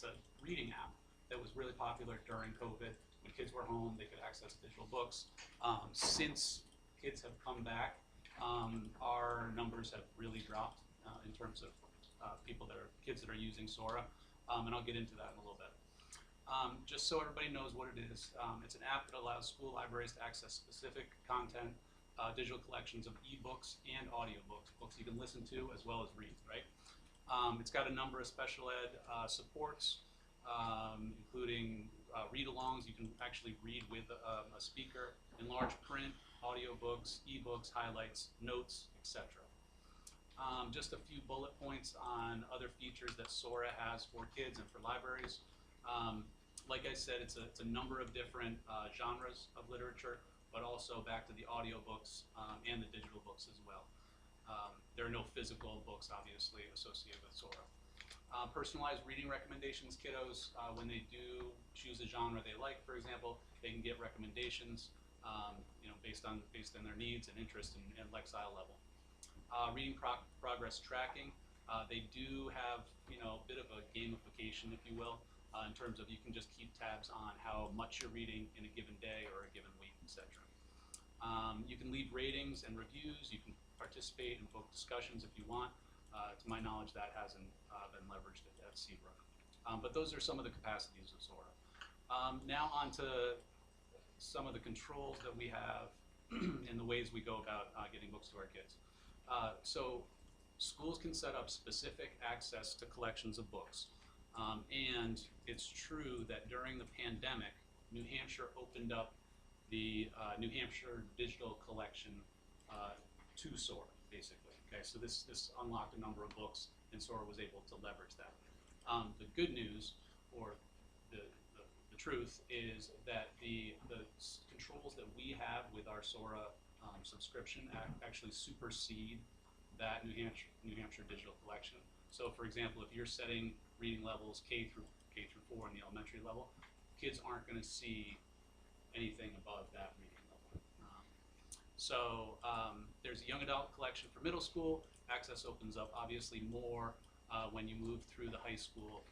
a reading app that was really popular during COVID. When kids were home, they could access digital books. Since kids have come back, our numbers have really dropped in terms of kids that are using Sora, and I'll get into that in a little bit. Just so everybody knows what it is, it's an app that allows school libraries to access specific content, digital collections of ebooks and audiobooks, books you can listen to as well as read, right? It's got a number of special ed supports, including read-alongs. You can actually read with a speaker, in large print, audiobooks, ebooks, highlights, notes, etc. Just a few bullet points on other features that Sora has for kids and for libraries. Like I said, it's a number of different genres of literature, but also back to the audiobooks and the digital books as well. There are no physical books, obviously, associated with Sora. Personalized reading recommendations, kiddos, when they do choose a genre they like, for example, they can get recommendations, based on their needs and interest and lexile level. Reading progress tracking, they do have a bit of a gamification, if you will, in terms of you can just keep tabs on how much you're reading in a given day or a given week, etc. You can leave ratings and reviews. You can participate in book discussions if you want. To my knowledge, that hasn't been leveraged at Seabrook. But those are some of the capacities of Sora. Now on to some of the controls that we have and the ways we go about getting books to our kids. So schools can set up specific access to collections of books. And it's true that during the pandemic, New Hampshire opened up the New Hampshire Digital Collection to Sora, basically. Okay, so this unlocked a number of books, and Sora was able to leverage that. The good news, or the truth, is that the controls that we have with our Sora subscription actually supersede that New Hampshire Digital Collection. So, for example, if you're setting reading levels K through 4 in the elementary level, kids aren't going to see anything above that reading level. There's a young adult collection for middle school. Access opens up obviously more when you move through the high school.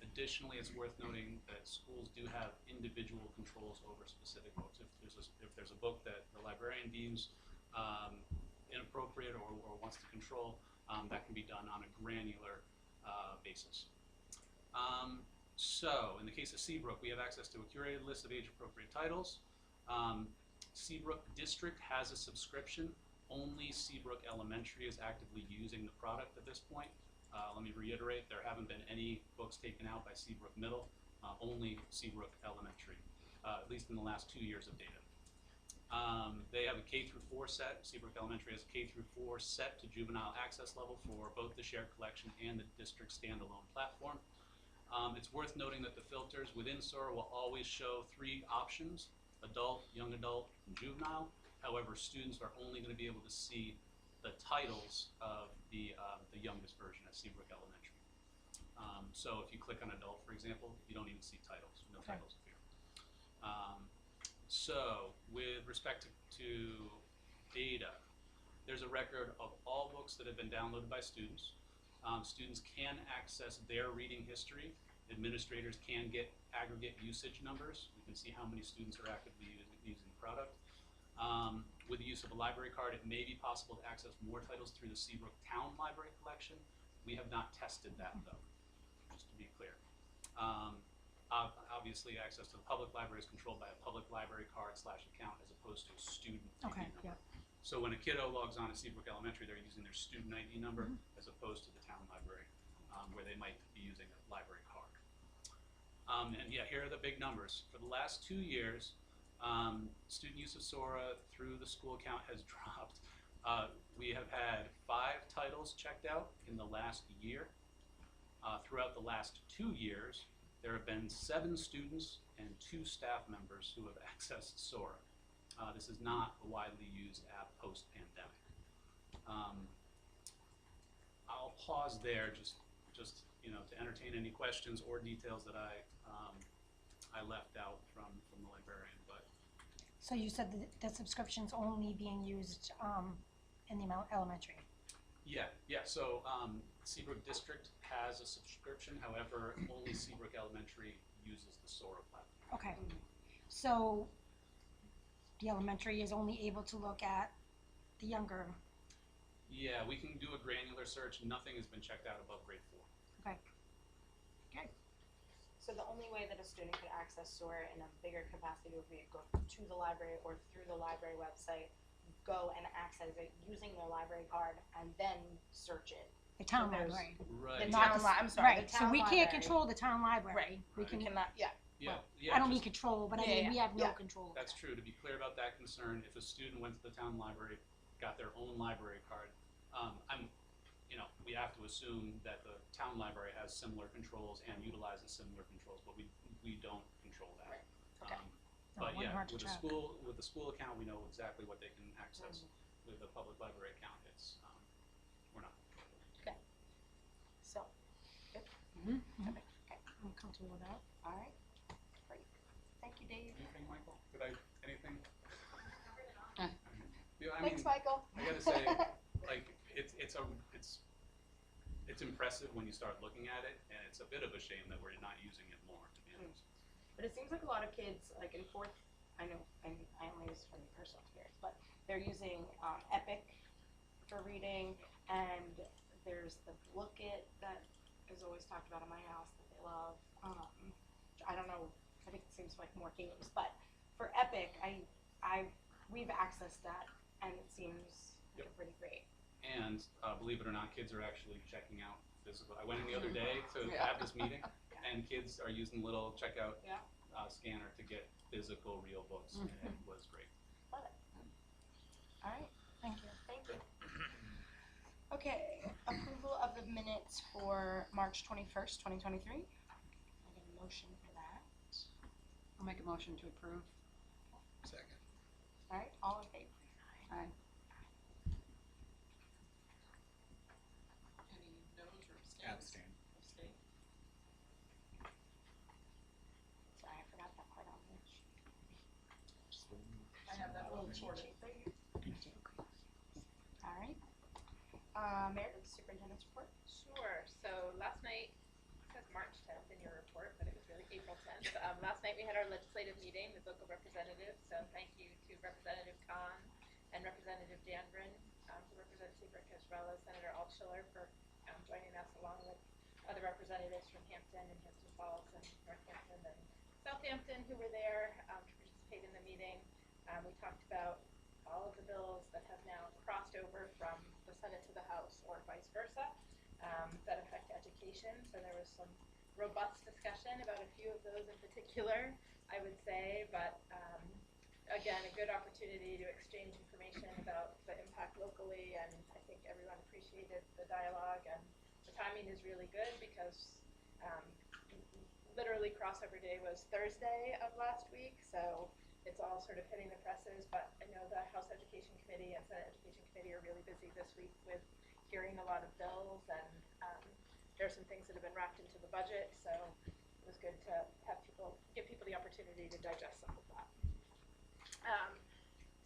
Additionally, it's worth noting that schools do have individual controls over specific books. If there's a book that the librarian deems inappropriate or wants to control, that can be done on a granular basis. So, in the case of Seabrook, we have access to a curated list of age-appropriate titles. Seabrook District has a subscription. Only Seabrook Elementary is actively using the product at this point. Let me reiterate, there haven't been any books taken out by Seabrook Middle, only Seabrook Elementary, at least in the last 2 years of data. They have a K through 4 set. Seabrook Elementary has a K through 4 set to juvenile access level for both the shared collection and the district standalone platform. It's worth noting that the filters within SORA will always show 3 options: adult, young adult, and juvenile. However, students are only going to be able to see the titles of the youngest version at Seabrook Elementary. So if you click on adult, for example, you don't even see titles. No titles appear. So with respect to data, there's a record of all books that have been downloaded by students. Students can access their reading history. Administrators can get aggregate usage numbers. We can see how many students are actively using the product. With the use of a library card, it may be possible to access more titles through the Seabrook Town Library Collection. We have not tested that, though, just to be clear. Obviously, access to the public library is controlled by a public library card / account as opposed to a student ID number. So when a kiddo logs on at Seabrook Elementary, they're using their student ID number as opposed to the town library, where they might be using a library card. And yeah, here are the big numbers. For the last 2 years, student use of SORA through the school account has dropped. We have had 5 titles checked out in the last year. Throughout the last 2 years, there have been 7 students and 2 staff members who have accessed SORA. This is not a widely used app post-pandemic. I'll pause there just to entertain any questions or details that I left out from the librarian. But So you said the subscription's only being used in the elementary? yeah. So Seabrook District has a subscription. However, only Seabrook Elementary uses the SORA platform. Okay. So the elementary is only able to look at the younger. Yeah, we can do a granular search. Nothing has been checked out above grade 4. Okay. Okay. So the only way that a student could access SORA in a bigger capacity would be to go to the library or through the library website, go and access it using their library card, and then search it. The town So there's- library. Right. I'm sorry, Right, the so town we library. can't control the town library. Right. We Right. can, Cannot, yeah. Yeah. I don't mean just- control, but I Yeah, mean, yeah, we have no yeah. control over That's that. true. To be clear about that concern, if a student went to the town library, got their own library card, we have to assume that the town library has similar controls and utilizes similar controls, but we don't control that. Right. Okay. But one yeah, hard to with track. the school account, we know exactly what they can access. With the public library account, it's we're not. So, Mhm. okay, I'm comfortable with that. all right, great. Thank you, Dave. Anything, Michael? Anything? Covered it all. Yeah, I Thanks, mean, Michael. I gotta say, like, it's impressive when you start looking at it, and it's a bit of a shame that we're not using it more, to be honest. But it seems like a lot of kids, like in 4th, I know, and I only use it from personal experience, but they're using Epic for reading, and there's the Look It that is always talked about in my house that they love. I don't know, I think it seems like more games, but for Epic, we've accessed that, and it seems like Yep. pretty great. And believe it or not, kids are actually checking out physical. I went in the other day to Yeah. have this meeting, and kids are using the little checkout Yeah. scanner to get physical real books, and it was great. Love it. All right, Thank you. thank you. Okay, approval of the minutes for March 21st, 2023. I get a motion for that. I'll make a motion to approve. Second. All right, all in favor? Aye. Any no's or abstains? Abstain. Abstain. Sorry, I forgot that part on the sheet. I have that little cheat sheet. All right. Meredith, superintendent's report. Sure. So last night, it says March 10th in your report, but it was really April 10th. Last night we had our legislative meeting with local representatives. So thank you to Representative Khan and Representative Danvern, who represent Seabrook, as well as Senator Altschiller for joining us, along with other representatives from Hampton and Hampton Falls and Northampton and Southampton who were there to participate in the meeting. We talked about all of the bills that have now crossed over from the Senate to the House or vice versa that affect education. So there was some robust discussion about a few of those in particular, I would say, but again, a good opportunity to exchange information about the impact locally, and I think everyone appreciated the dialogue, and the timing is really good because literally crossover day was Thursday of last week, so it's all sort of hitting the presses, but I know the House Education Committee and Senate Education Committee are really busy this week with hearing a lot of bills, and there are some things that have been wrapped into the budget, so it was good to have give people the opportunity to digest some of that.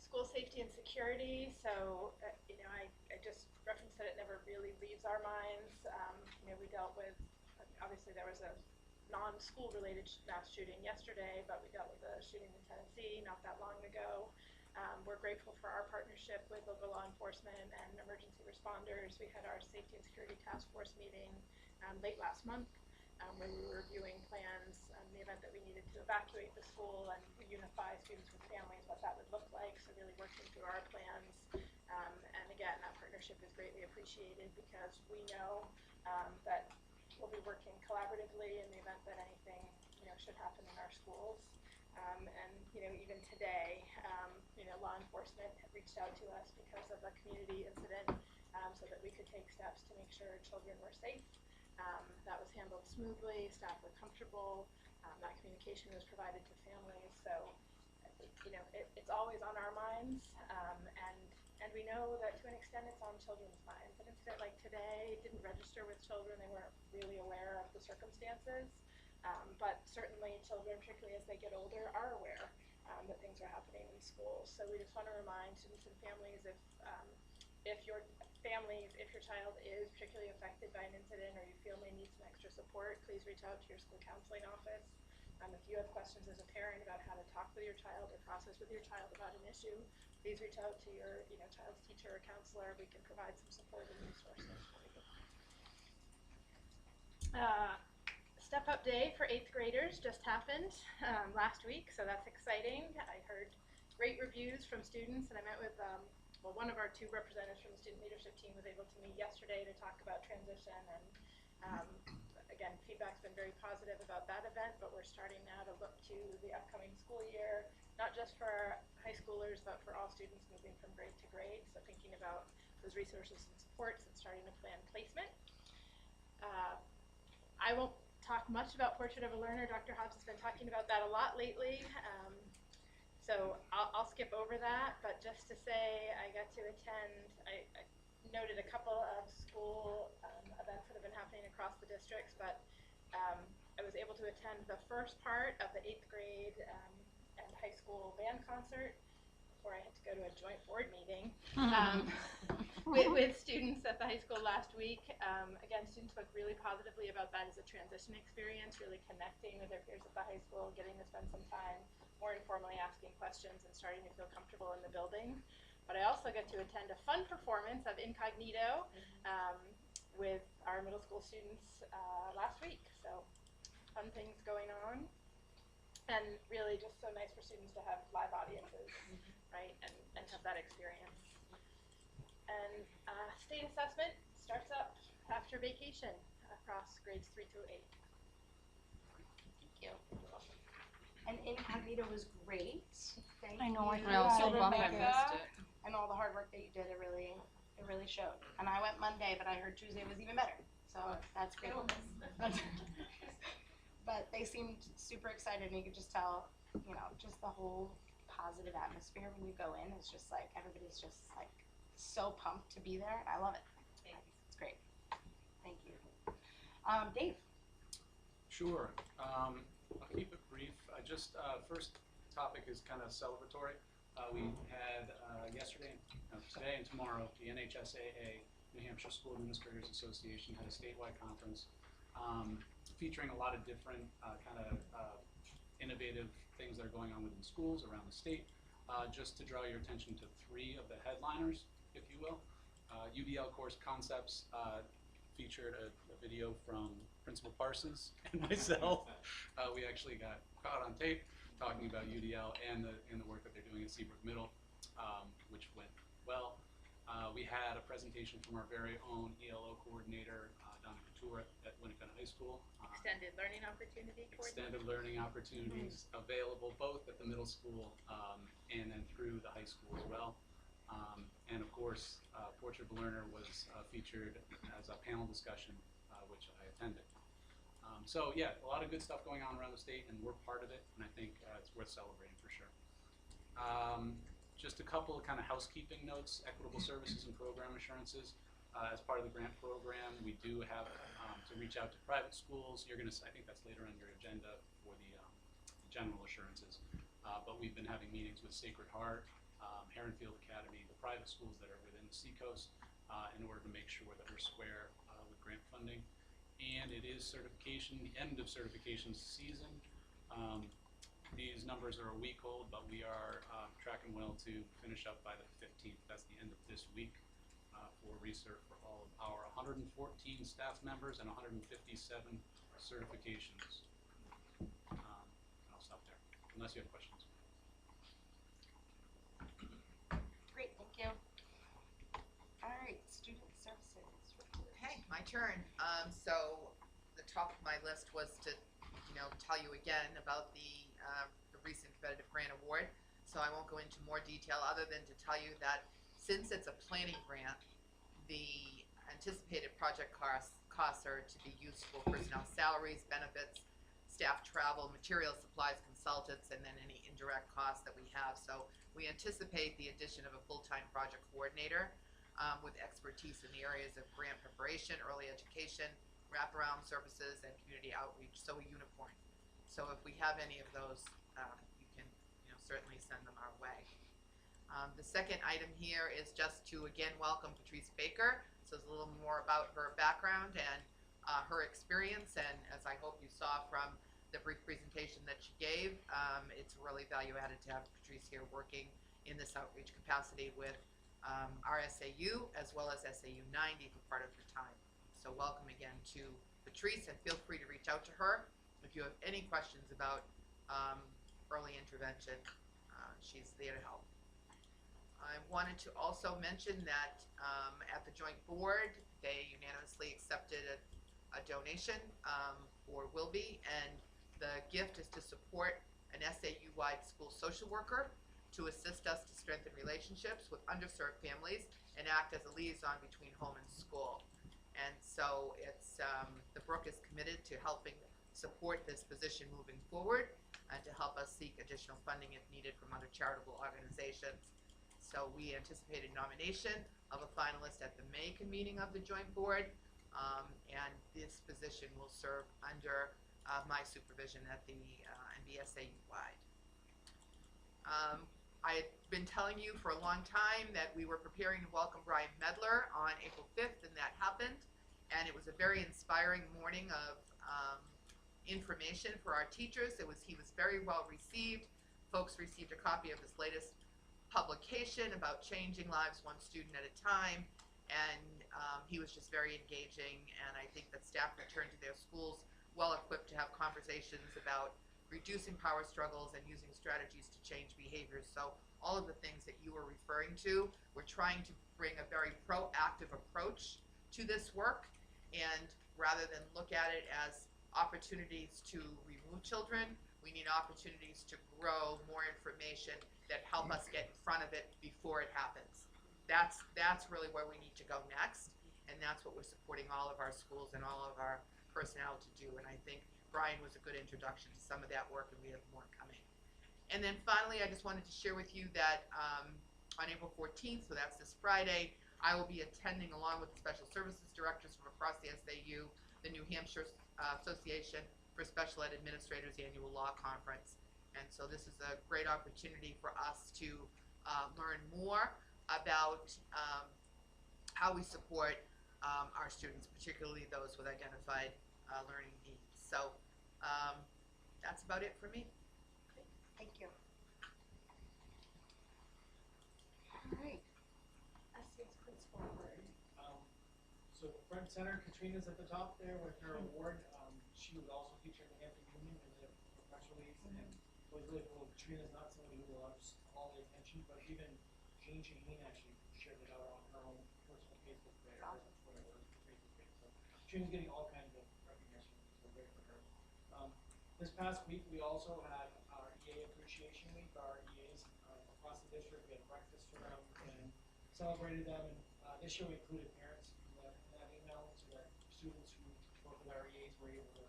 School safety and security, so I just referenced that it never really leaves our minds. We dealt with, obviously there was a non-school related mass shooting yesterday, but we dealt with a shooting in Tennessee not that long ago. We're grateful for our partnership with local law enforcement and emergency responders. We had our safety and security task force meeting late last month, where we were reviewing plans in the event that we needed to evacuate the school and reunify students with families, what that would look like. So really working through our plans. And again, that partnership is greatly appreciated because we know that we'll be working collaboratively in the event that anything should happen in our schools. And even today, law enforcement had reached out to us because of a community incident, so that we could take steps to make sure children were safe. That was handled smoothly. Staff were comfortable. That communication was provided to families. So, it's always on our minds, and we know that to an extent it's on children's minds. An incident like today didn't register with children. They weren't really aware of the circumstances. But certainly children, particularly as they get older, are aware that things are happening in schools. So we just want to remind students and families if your child is particularly affected by an incident or you feel may need some extra support, please reach out to your school counseling office. If you have questions as a parent about how to talk with your child or process with your child about an issue, please reach out to your child's teacher or counselor. We can provide some support and resources for you. Step Up Day for 8th graders just happened last week, so that's exciting. I heard great reviews from students, and I met with one of our 2 representatives from the student leadership team was able to meet yesterday to talk about transition, and again, feedback's been very positive about that event, but we're starting now to look to the upcoming school year, not just for high schoolers, but for all students moving from grade to grade, so thinking about those resources and supports and starting to plan placement. I won't talk much about Portrait of a Learner. Dr. Hobbs has been talking about that a lot lately. So I'll skip over that, but just to say I got to attend, I noted a couple of school events that have been happening across the districts, but I was able to attend the first part of the 8th grade and high school band concert before I had to go to a joint board meeting with students at the high school last week. Again, students spoke really positively about that as a transition experience, really connecting with their peers at the high school, getting to spend some time more informally asking questions and starting to feel comfortable in the building. But I also got to attend a fun performance of Incognito with our middle school students last week. So fun things going on. And really just so nice for students to have live audiences, right, and have that experience. And state assessment starts up after vacation across grades 3 through 8. Thank you. And Incognito was great. Thank I know, I you. Well, so bummed I Rebecca, missed it. and all the hard work that you did, it really showed. And I went Monday, but I heard Tuesday was even better. So that's great. But they seemed super excited, and you could just tell, just the whole positive atmosphere when you go in. It's just like everybody's just like so pumped to be there. I love it. It's great. Thank you. Dave. Sure. I'll keep it brief. First topic is kind of celebratory. We had today and tomorrow, the NHSAA New Hampshire School Administrators Association had a statewide conference featuring a lot of different innovative things that are going on within schools around the state. Just to draw your attention to 3 of the headliners, if you will. UDL Course Concepts featured a video from Principal Parsons and myself. We actually got caught on tape talking about UDL and the work that they're doing at Seabrook Middle, which went well. We had a presentation from our very own ELO coordinator, Donna Couture at Winnicott High School. Extended learning opportunity coordinator. Extended learning opportunities available both at the middle school and then through the high school as well. And of course, Portrait of a Learner was featured as a panel discussion, which I attended. So yeah, a lot of good stuff going on around the state, and we're part of it, and I think it's worth celebrating for sure. Just a couple of kind of housekeeping notes: equitable services and program assurances. As part of the grant program, we do have to reach out to private schools. I think that's later on your agenda for the general assurances. But we've been having meetings with Sacred Heart, Heronfield Academy, the private schools that are within the Seacoast, in order to make sure that we're square with grant funding. And it is certification, the end of certification season. These numbers are a week old, but we are tracking well to finish up by the 15th. That's the end of this week for research for all of our 114 staff members and 157 certifications. I'll stop there, unless you have questions. Great, thank you. All right, student services. Okay, my turn. So the top of my list was to, tell you again about the recent competitive grant award. So I won't go into more detail other than to tell you that since it's a planning grant, the anticipated project costs are to be used for personnel salaries, benefits, staff travel, material supplies, consultants, and then any indirect costs that we have. So we anticipate the addition of a full-time project coordinator with expertise in the areas of grant preparation, early education, wraparound services, and community outreach. So a unicorn. So if we have any of those, you can certainly send them our way. The second item here is just to again welcome Patrice Baker. So it's a little more about her background and her experience, and as I hope you saw from the brief presentation that she gave, it's really value added to have Patrice here working in this outreach capacity with our SAU as well as SAU 90 for part of her time. So welcome again to Patrice, and feel free to reach out to her if you have any questions about early intervention. She's there to help. I wanted to also mention that at the joint board, they unanimously accepted a donation for Wilby, and the gift is to support an SAU-wide school social worker to assist us to strengthen relationships with underserved families and act as a liaison between home and school. And so it's the Brook is committed to helping support this position moving forward and to help us seek additional funding if needed from other charitable organizations. So we anticipate a nomination of a finalist at the May convening of the joint board, and this position will serve under my supervision at the NBSAU-wide. I had been telling you for a long time that we were preparing to welcome Brian Medler on April 5th, and that happened. And it was a very inspiring morning of information for our teachers. He was very well received. Folks received a copy of his latest publication about changing lives one student at a time, and he was just very engaging, and I think that staff returned to their schools well equipped to have conversations about reducing power struggles and using strategies to change behaviors. So all of the things that you were referring to, we're trying to bring a very proactive approach to this work, and rather than look at it as opportunities to remove children, we need opportunities to grow more information that help us get in front of it before it happens. That's really where we need to go next, and that's what we're supporting all of our schools and all of our personnel to do. And I think Brian was a good introduction to some of that work, and we have more coming. And then finally, I just wanted to share with you that on April 14th, so that's this Friday, I will be attending along with the special services directors from across the SAU, the New Hampshire Association for Special Ed Administrators Annual Law Conference. And so this is a great opportunity for us to learn more about how we support our students, particularly those with identified learning needs. So that's about it for me. Thank you. All right. SES principal award. So front center, Katrina's at the top there with her award. She was also featured in the Hampton Union in the press release, and it was really cool. Katrina's not somebody who loves all the attention, but even Jane Shaheen actually shared it out on her own personal Facebook page, or whatever Facebook page. So Katrina's getting all kinds of recognition, so great for her. This past week we also had our EA Appreciation Week. Our EAs across the district, we had breakfast for them and celebrated them. And this year we included parents in that email, so that students who work with our EAs were able to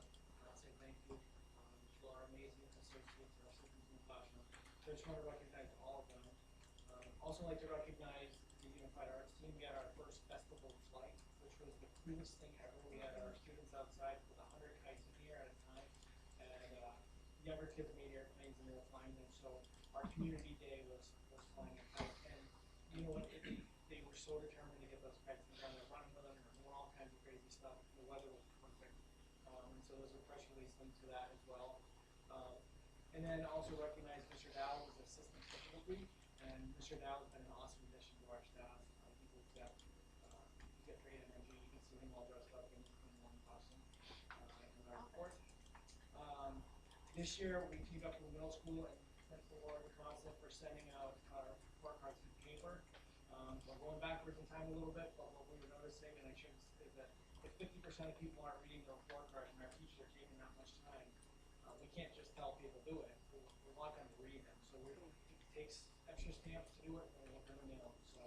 say thank you to our amazing associates, our assistants in the classroom. So I just want to recognize all of them. Also like to recognize the Unified Arts team. We had our first festival flight, which was the coolest thing ever. We had our students outside with 100 kites in the air at a time, and younger kids made airplanes and they were flying them. So our community day was flying a kite, and you know what? They were so determined to get those kites in the ground. They're running with them, they're doing all kinds of crazy stuff. The weather was perfect, and so there's a press release link to that as well. And then also recognize Mr. Dow was assistant principal week, and Mr. Dow has been an awesome addition to our staff. He's got great energy. You can see him all dressed up in one costume in our report. This year we teamed up with the middle school and Principal Laura DeCosta for sending out our report cards in paper. We're going backwards in time a little bit, but what we were noticing, and I shared this, is that if 50% of people aren't reading the report cards and our teachers are taking that much time, we can't just tell people do it. We want them to read them. So it takes extra stamps to do it, and we're going to mail them. So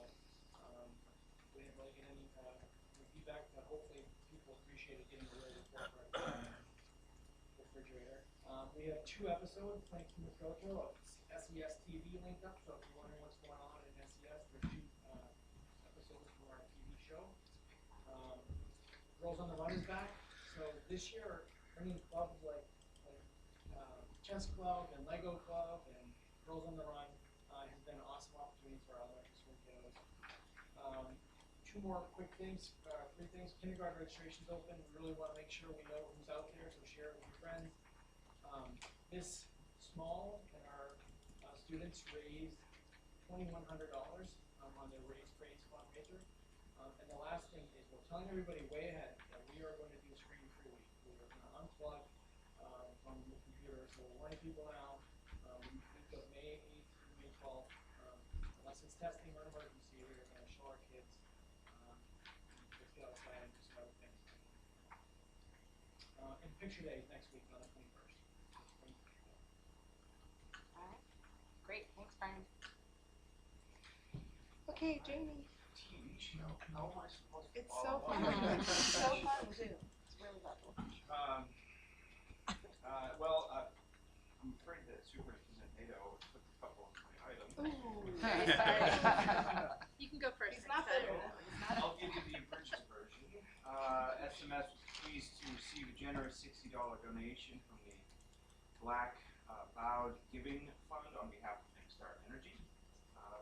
we didn't really get any feedback, but hopefully people appreciated getting a real report card in the refrigerator. We have 2 episodes, thanks to Ms. Gocho, of SES TV linked up. So if you're wondering what's going on in SES, there's 2 episodes from our TV show. Girls on the Run is back. So this year, bringing clubs like Chess Club and Lego Club and Girls on the Run has been an awesome opportunity for our elementary school kiddos. 2 more quick things, 3 things. Kindergarten registration's open. We really want to make sure we know who's out there, so share it with your friends. This small and our students raised $2,100 on their Raise Praise fundraiser. And the last thing is we're telling everybody way ahead that we are going to do screen-free week. We are going to unplug from the computer. So we're warning people now, week of May 8th through May 12th, unless it's testing or an emergency, we're going to show our kids just get outside and do some other things. And picture day is next week on the 21st. All right. Great. Thanks, Brian. Okay, Jamie. TV show. How am I supposed to It's follow so fun. up? It's so fun too. It's really lovely. I'm afraid that Superintendent Nato took a couple of my items. Ooh, very sorry. You can go first. He's not next there. time. I'll give you the abridged version. SMS was pleased to receive a generous $60 donation from the Black Bowed Giving Fund on behalf of Start Energy.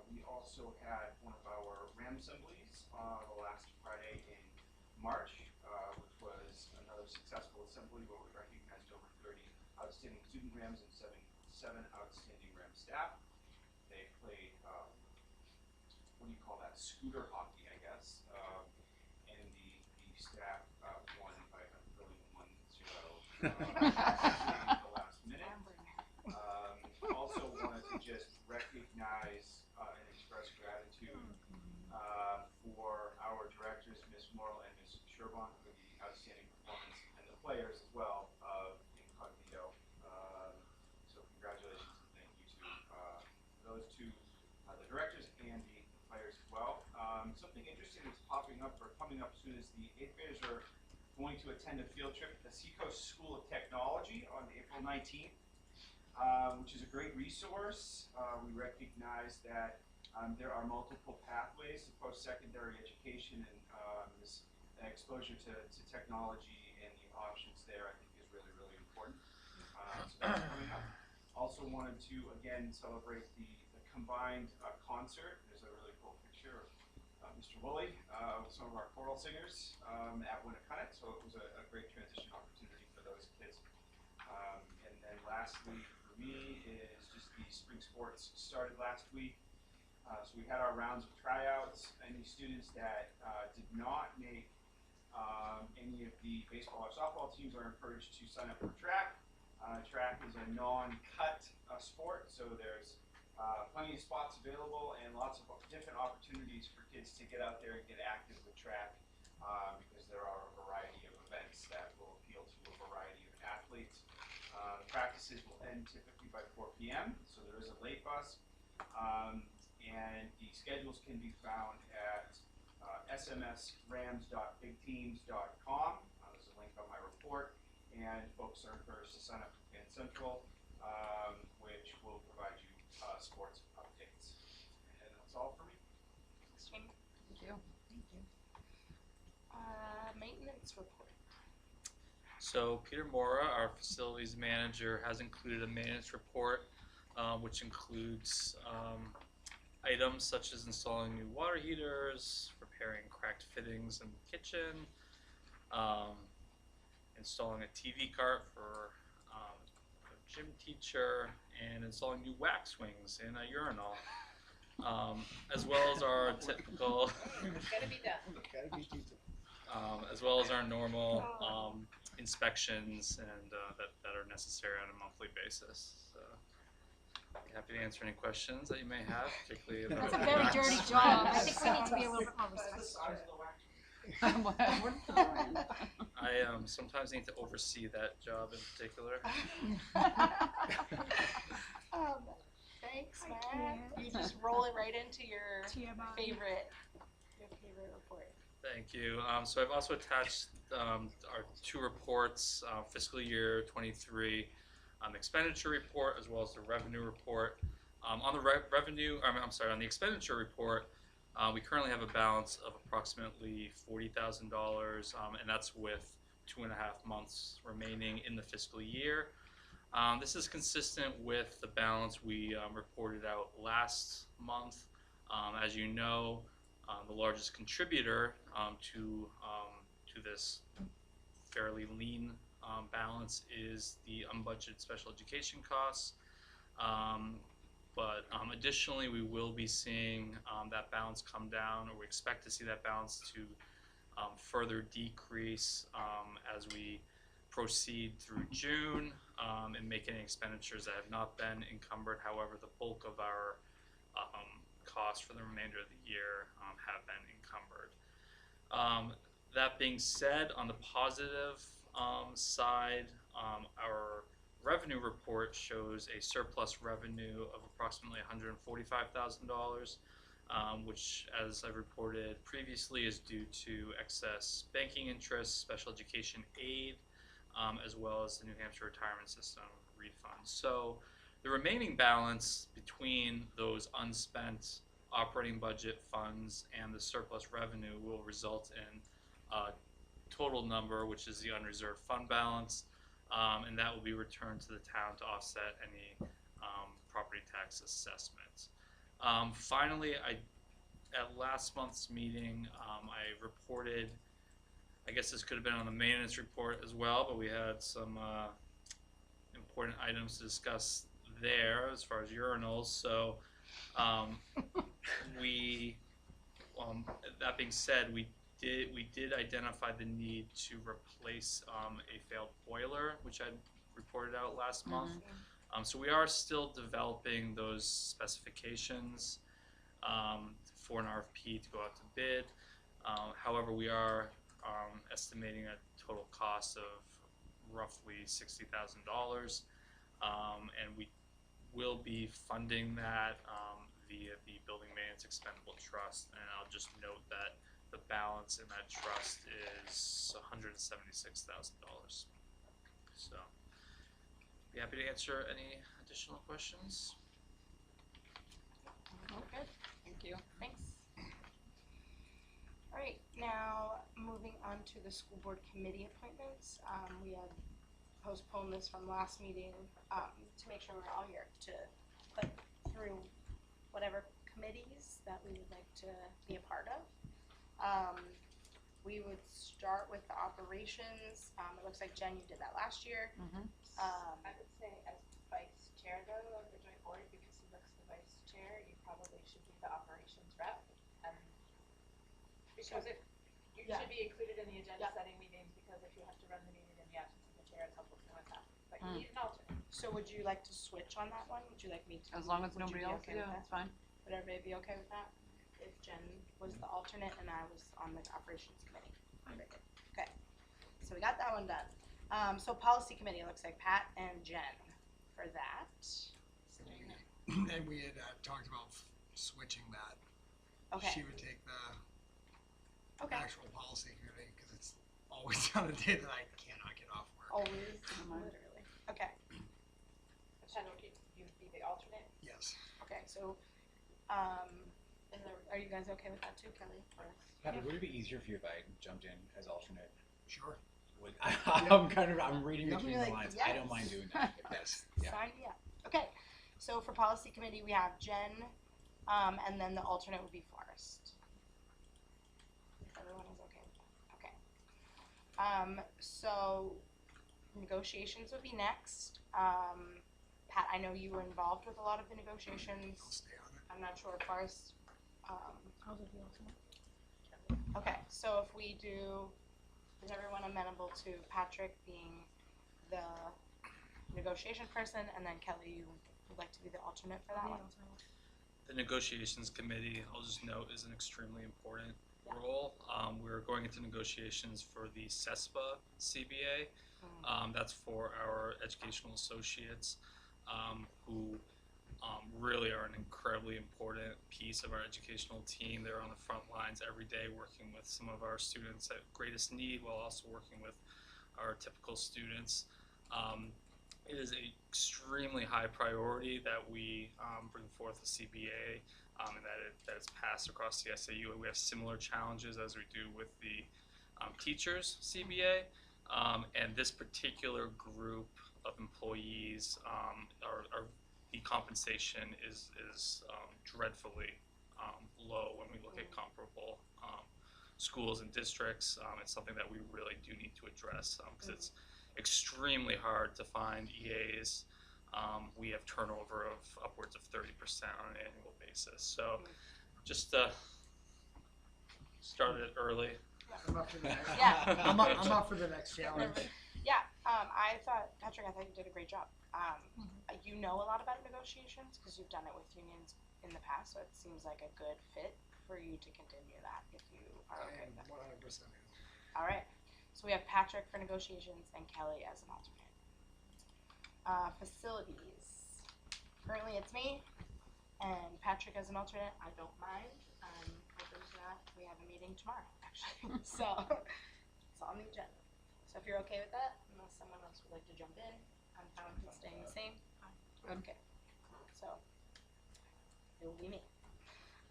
We also had one of our RAM assemblies the last Friday in March, which was another successful assembly where we recognized over 30 outstanding student RAMs and seven outstanding RAM staff. They played, what do you call that, scooter hockey, I guess, and the staff won by a brilliant 1-0 at the last minute. Also wanted to just recognize and express gratitude for our directors, Ms. Morrill and Ms. Sherbon, for the outstanding performance, and the players as well of Incognito. So congratulations and thank you to those 2, the directors and the players as well. Something interesting that's popping up or coming up soon is the 8th graders are going to attend a field trip to the Seacoast School of Technology on April 19th. Which is a great resource. We recognize that there are multiple pathways to post-secondary education, and this exposure to technology and the options there I think is really, really important. So that's coming up. Also wanted to, again, celebrate the combined concert. There's a really cool picture of Mr. Woolley with some of our choral singers at Winnicott, so it was a great transition opportunity for those kids. And then lastly for me is just the spring sports started last week. So we had our rounds of tryouts. Any students that did not make any of the baseball or softball teams are encouraged to sign up for track. Track is a non-cut sport, so there's plenty of spots available and lots of different opportunities for kids to get out there and get active with track because there are a variety of events that will appeal to a variety of athletes. Practices will end typically by 4 p.m., so there is a late bus. And the schedules can be found at smsrams.bigteams.com. There's a link on my report, and folks are encouraged to sign up for Fan Central, which will provide you sports updates. And that's all for me. Thank you. Maintenance report. So Peter Mora, our facilities manager, has included a maintenance report, which includes items such as installing new water heaters, repairing cracked fittings in the kitchen, installing a TV cart for a gym teacher, and installing new wax wings in a urinal, as well as our typical, It's gotta be done. as well as our normal inspections and that are necessary on a monthly basis. So, be happy to answer any questions that you may have, particularly about That's a very dirty job. I think we need to be a little bit more respectful. I sometimes need to oversee that job in particular. Thanks, Matt. You just roll it right into your favorite report. Thank you. So I've also attached our two reports, fiscal year 23 expenditure report as well as the revenue report. On the on the expenditure report, we currently have a balance of approximately $40,000, and that's with 2.5 months remaining in the fiscal year. This is consistent with the balance we reported out last month. As you know, the largest contributor to this fairly lean balance is the unbudgeted special education costs. But additionally, we will be seeing that balance come down, or we expect to see that balance to further decrease as we proceed through June and make any expenditures that have not been encumbered. However, the bulk of our costs for the remainder of the year have been encumbered. That being said, on the positive side, our revenue report shows a surplus revenue of approximately $145,000, which, as I reported previously, is due to excess banking interest, special education aid, as well as the New Hampshire retirement system refund. So the remaining balance between those unspent operating budget funds and the surplus revenue will result in a total number, which is the unreserved fund balance, and that will be returned to the town to offset any property tax assessments. Finally, at last month's meeting, I reported, I guess this could have been on the maintenance report as well, but we had some important items to discuss there as far as urinals. So that being said, we did identify the need to replace a failed boiler, which I reported out last month. So we are still developing those specifications for an RFP to go out to bid. However, we are estimating a total cost of roughly $60,000, and we will be funding that via the Building Maintenance Expendable Trust. And I'll just note that the balance in that trust is $176,000. So, be happy to answer any additional questions. Okay. Thank you. Thanks. All right, now moving on to the school board committee appointments. We had postponed this from last meeting to make sure we're all here to put through whatever committees that we would like to be a part of. We would start with the operations. It looks like Jen, you did that last year. I would say as vice chair though of the joint board, because Seabrook's the vice chair, you probably should be the operations rep. And because if you Yeah. should be included in the agenda Yeah. setting meetings, because if you have to run the meeting in the absence of the chair, it's helpful to know what's happening. But you need an alternate. So would you like to switch on that one? Would you like me to? As long as would you nobody be else, okay with yeah, that? it's fine. Would everybody be okay with that? If Jen was the alternate and I was on the operations committee? Okay, so we got that one done. So policy committee, it looks like Pat and Jen for that. And we had talked about switching that. Okay, She would take the okay, actual policy committee because it's always on a day that I cannot get off work. always, mind. literally. Okay, Jen would be, you'd be the alternate. Yes. okay, so, are you guys okay with that too, Kelly? Patty, would it be easier for you if I jumped in as alternate? Sure. I'm reading You'll between be the like, lines. I yes. don't mind doing that. If that's, yeah. Sign me up. Okay, so for policy committee, we have Jen, and then the alternate would be Forrest. If everyone is okay with that. Okay. So negotiations would be next. Pat, I know you were involved with a lot of the negotiations. I'll stay on it. I'm not sure if Forrest, I'll do the alternate. okay, so if we do, is everyone amenable to Patrick being the negotiation person, and then Kelly, you would like to be the alternate for that one? The negotiations committee, I'll just note, is an extremely important role. We're going into negotiations for the CESPA CBA. That's for our educational associates who really are an incredibly important piece of our educational team. They're on the front lines every day working with some of our students at greatest need while also working with our typical students. It is an extremely high priority that we bring forth a CBA and that it's passed across the SAU. We have similar challenges as we do with the teachers CBA, and this particular group of employees the compensation is dreadfully low when we look at comparable schools and districts. It's something that we really do need to address because it's extremely hard to find EAs. We have turnover of upwards of 30% on an annual basis. So just started early. I'm up for the next. Yeah. I'm up for the next challenge. Yeah, Patrick, I thought you did a great job. You know a lot about negotiations because you've done it with unions in the past, so it seems like a good fit for you to continue that if you are okay with that. 100%. All right, so we have Patrick for negotiations and Kelly as an alternate. Facilities. Currently it's me and Patrick as an alternate. I don't mind. Open to that. We have a meeting tomorrow, actually. So it's on the agenda. So if you're okay with that, unless someone else would like to jump in, I'm fine with it staying the same. Okay. So it will be me.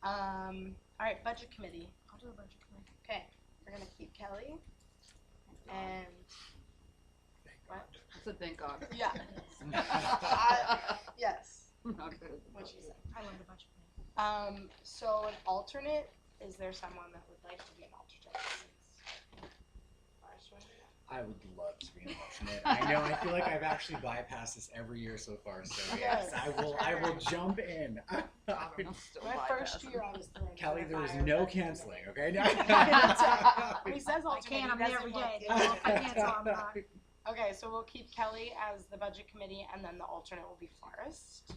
All right, budget committee. I'll do the budget committee. Okay, we're gonna keep Kelly. And what? I said thank God. Yeah. Yes. Okay. What she said. I love the budget committee. So an alternate. Is there someone that would like to be an alternate? I would love to be an alternate. I know. I feel like I've actually bypassed this every year so far. So yes, I will jump in. I'm still My first year I was thrown. Kelly, into there the is fire, no but- canceling. Okay. When he says I alternate, can't, he I'm there doesn't every want day. it. Well, if I cancel, I'm not. Okay, so we'll keep Kelly as the budget committee, and then the alternate will be Forrest.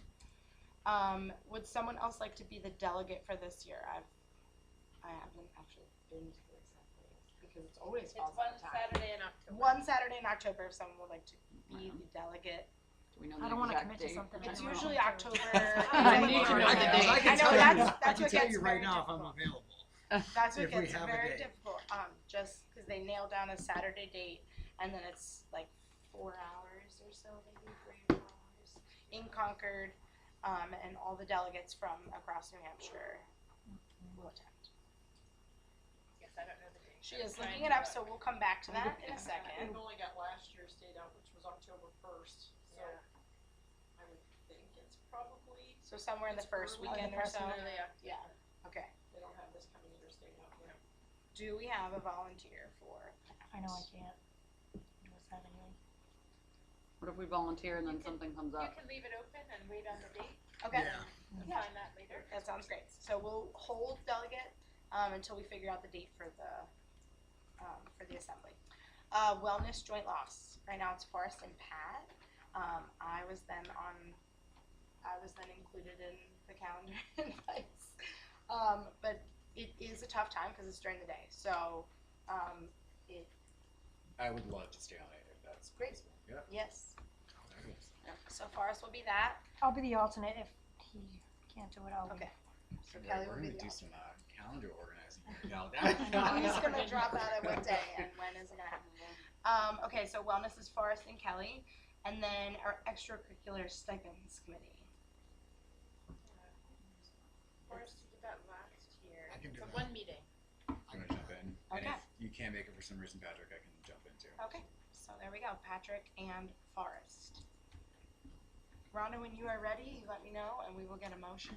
Would someone else like to be the delegate for this year? I haven't actually been to the exact days because it's always It's falls one on time. Saturday in October. One Saturday in October. If someone would like to be the delegate, Do we know I the don't wanna exact commit to date? something. it's I don't usually know. October. I need to know the date. I can I know, tell that's you. what I can tell gets you right very now if I'm difficult. available. That's what If we gets have a very date. difficult. Just because they nail down a Saturday date, and then it's like 4 hours or so, maybe 3 or 4 hours in Concord, and all the delegates from across New Hampshire will attend. Yes, I don't know the date. She is looking it up, so we'll come back to that in a second. We've only got last year's date out, which was October 1st, so I would think it's probably, So somewhere in the It's first early. weekend or so. Early October. Yeah. Okay. they don't have this coming year's date out yet. do we have a volunteer for? I know I can't. What's happening? What if we volunteer and then something comes You up? can leave it open and wait on the date Okay. Yeah. and Yeah. find that later. That sounds great. So we'll hold delegate until we figure out the date for the assembly. Wellness joint loss. Right now it's Forrest and Pat. I was then included in the calendar invites. But it is a tough time because it's during the day. So I would love to stay on it if that's Great. possible. Yeah. yes. Fabulous. So Forrest will be that. I'll be the alternate if he can't do it. I'll be. Okay. So Yeah, Kelly we're will be gonna the do some alternate. calendar organizing. Now He's gonna drop out at what day and when is it gonna happen? Okay, so wellness is Forrest and Kelly, and then our extracurricular stipends committee. Forrest, you did that last year. I can do So that. one meeting. I'm gonna jump in. And Okay. if you can't make it for some reason, Patrick, I can jump in too. Okay, so there we go, Patrick and Forrest. Rhonda, when you are ready, let me know and we will get a motion.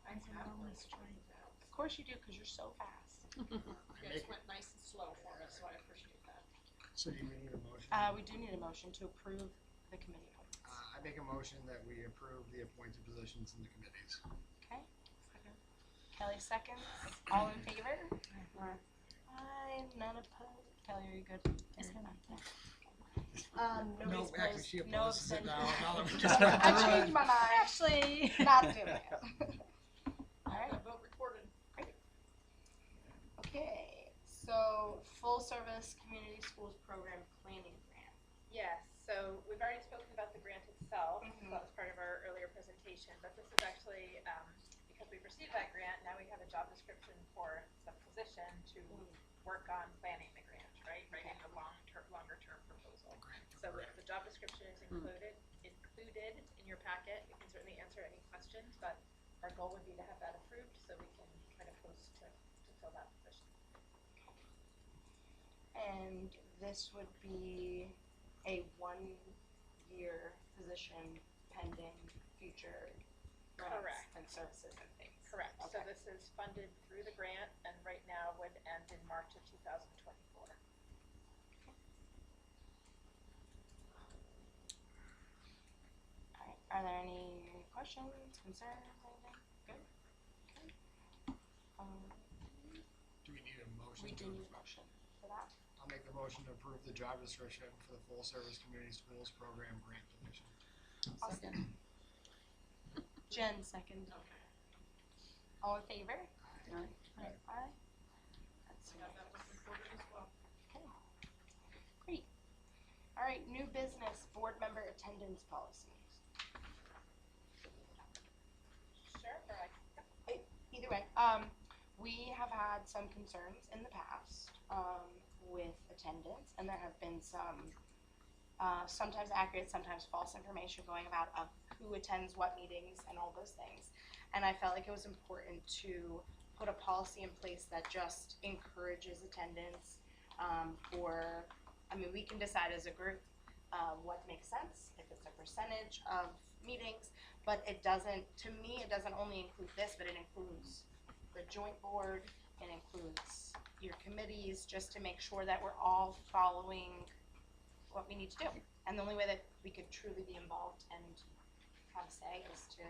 Of course you do, because you're so fast. You guys went nice and slow for us, so I appreciate that. So do we need a motion? We do need a motion to approve the committee appointments. I make a motion that we approve the appointed positions in the committees. Okay. Kelly seconds. All in favor? Aye, none opposed. Kelly, are you good? Yes, ma'am. Nobody's No, actually, opposed. she No opposed. Sit down. abstentions. Now that we just went I through it. changed my mind. Actually. Not doing it. I Alright. have that vote recorded. Okay, so full service community schools program planning grant. Yes, so we've already spoken about the grant itself, Mhm. that was part of our earlier presentation, but this is actually, because we've received that grant, now we have a job description for the position to work on planning the grant, right? Writing the longer term proposal. So the job description is included in your packet. You can certainly answer any questions, but our goal would be to have that approved so we can try to post to fill that position. And this would be a 1-year position pending future grants Correct. and services and things. Correct, so Okay. this is funded through the grant and right now would end in March of 2024. Alright, are there any questions, concerns, anything? Good? Okay. Do we need a motion? We to do need a motion for that. I'll make the motion to approve the job description for the full service community schools program grant position. Awesome. Jen, second. All in favor? Aye. Aye. That's I got that one recorded as well. okay. Great. All right, new business, board member attendance policies. Sure, or Either way, we have had some concerns in the past, with attendance, and there have been some, sometimes accurate, sometimes false information going about of who attends what meetings and all those things. And I felt like it was important to put a policy in place that just encourages attendance, we can decide as a group, what makes sense, if it's a percentage of meetings, but it doesn't, to me, it doesn't only include this, but it includes the joint board, it includes your committees, just to make sure that we're all following what we need to do. And the only way that we could truly be involved and have a say is to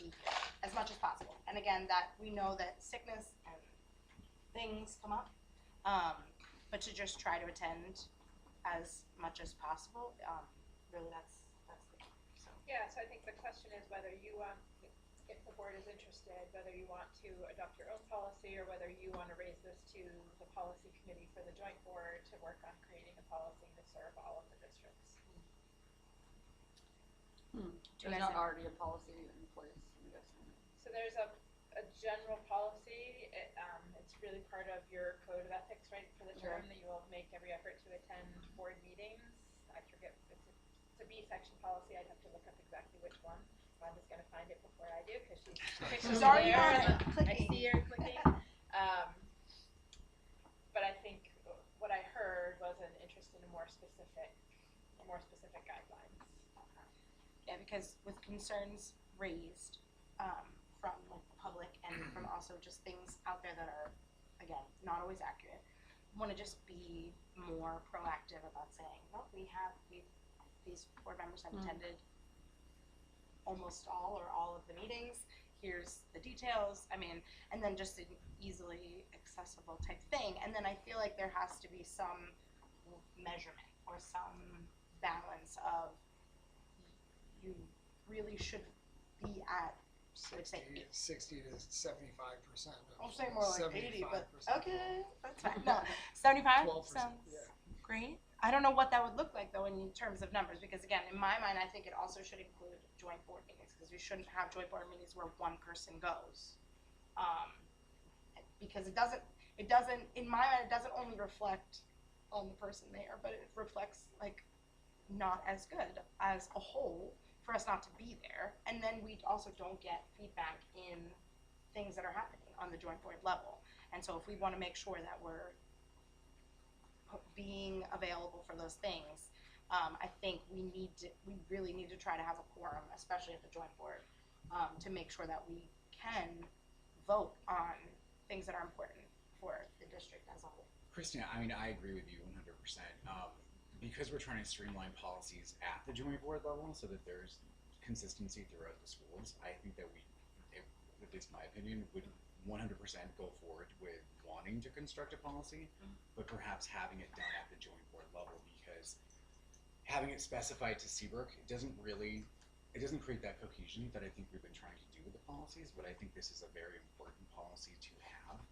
be here as much as possible. And again, that we know that sickness and things come up, but to just try to attend as much as possible, really that's the key, so. Yeah, so I think the question is whether you want, if the board is interested, whether you want to adopt your own policy or whether you want to raise this to the policy committee for the joint board to work on creating a policy to serve all of the districts. There's not already a policy in place, I'm guessing. So there's a general policy, it's really part of your code of ethics, right, for the term, that you will make every effort to attend board meetings. I forget, it's a B section policy, I'd have to look up exactly which one. Rhonda's gonna find it before I do, cause she's already there, on it, and I clicking. see her clicking. But I think what I heard was an interest in more specific guidelines. Yeah, because with concerns raised, from like the public and from also just things out there that are again, not always accurate, want to just be more proactive about saying, no, these board members have attended almost all or all of the meetings. Here's the details. I mean, and then just an easily accessible type thing. And then I feel like there has to be some measurement or some balance of you really should be at, let's say, 60 to 75%. I'll say more like 80, but 75%. okay, that's fine. No, 75 12%, sounds yeah. great. I don't know what that would look like though in terms of numbers, because again, in my mind, I think it also should include joint board meetings, because we shouldn't have joint board meetings where one person goes. Because it doesn't, in my mind, it doesn't only reflect on the person there, but it reflects like not as good as a whole for us not to be there. And then we also don't get feedback in things that are happening on the joint board level. And so if we want to make sure that we're being available for those things, I think we really need to try to have a quorum, especially at the joint board, to make sure that we can vote on things that are important for the district as a whole. Christina, I mean, I agree with you 100%. Because we're trying to streamline policies at the joint board level so that there's consistency throughout the schools, I think that at least my opinion, would 100% go forward with wanting to construct a policy, but perhaps having it done at the joint board level, because having it specified to Seabrook, it doesn't create that cohesion that I think we've been trying to do with the policies, but I think this is a very important policy to have.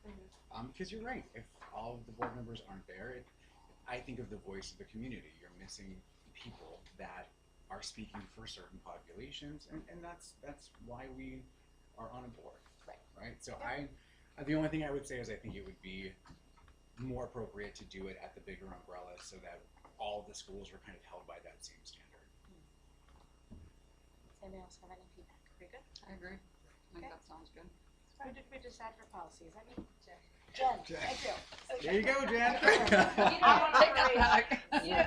Because you're right, if all of the board members aren't there, I think of the voice of the community. You're missing people that are speaking for certain populations, and that's why we are on a board. Right? So the only thing I would say is I think it would be more appropriate to do it at the bigger umbrella so that all the schools are kind of held by that same standard. Does anybody else have any feedback? Are we good? I agree. I think that sounds good. Who did we decide for policy? Is that me? Jen. Thank you. There you go, Jen. You don't want to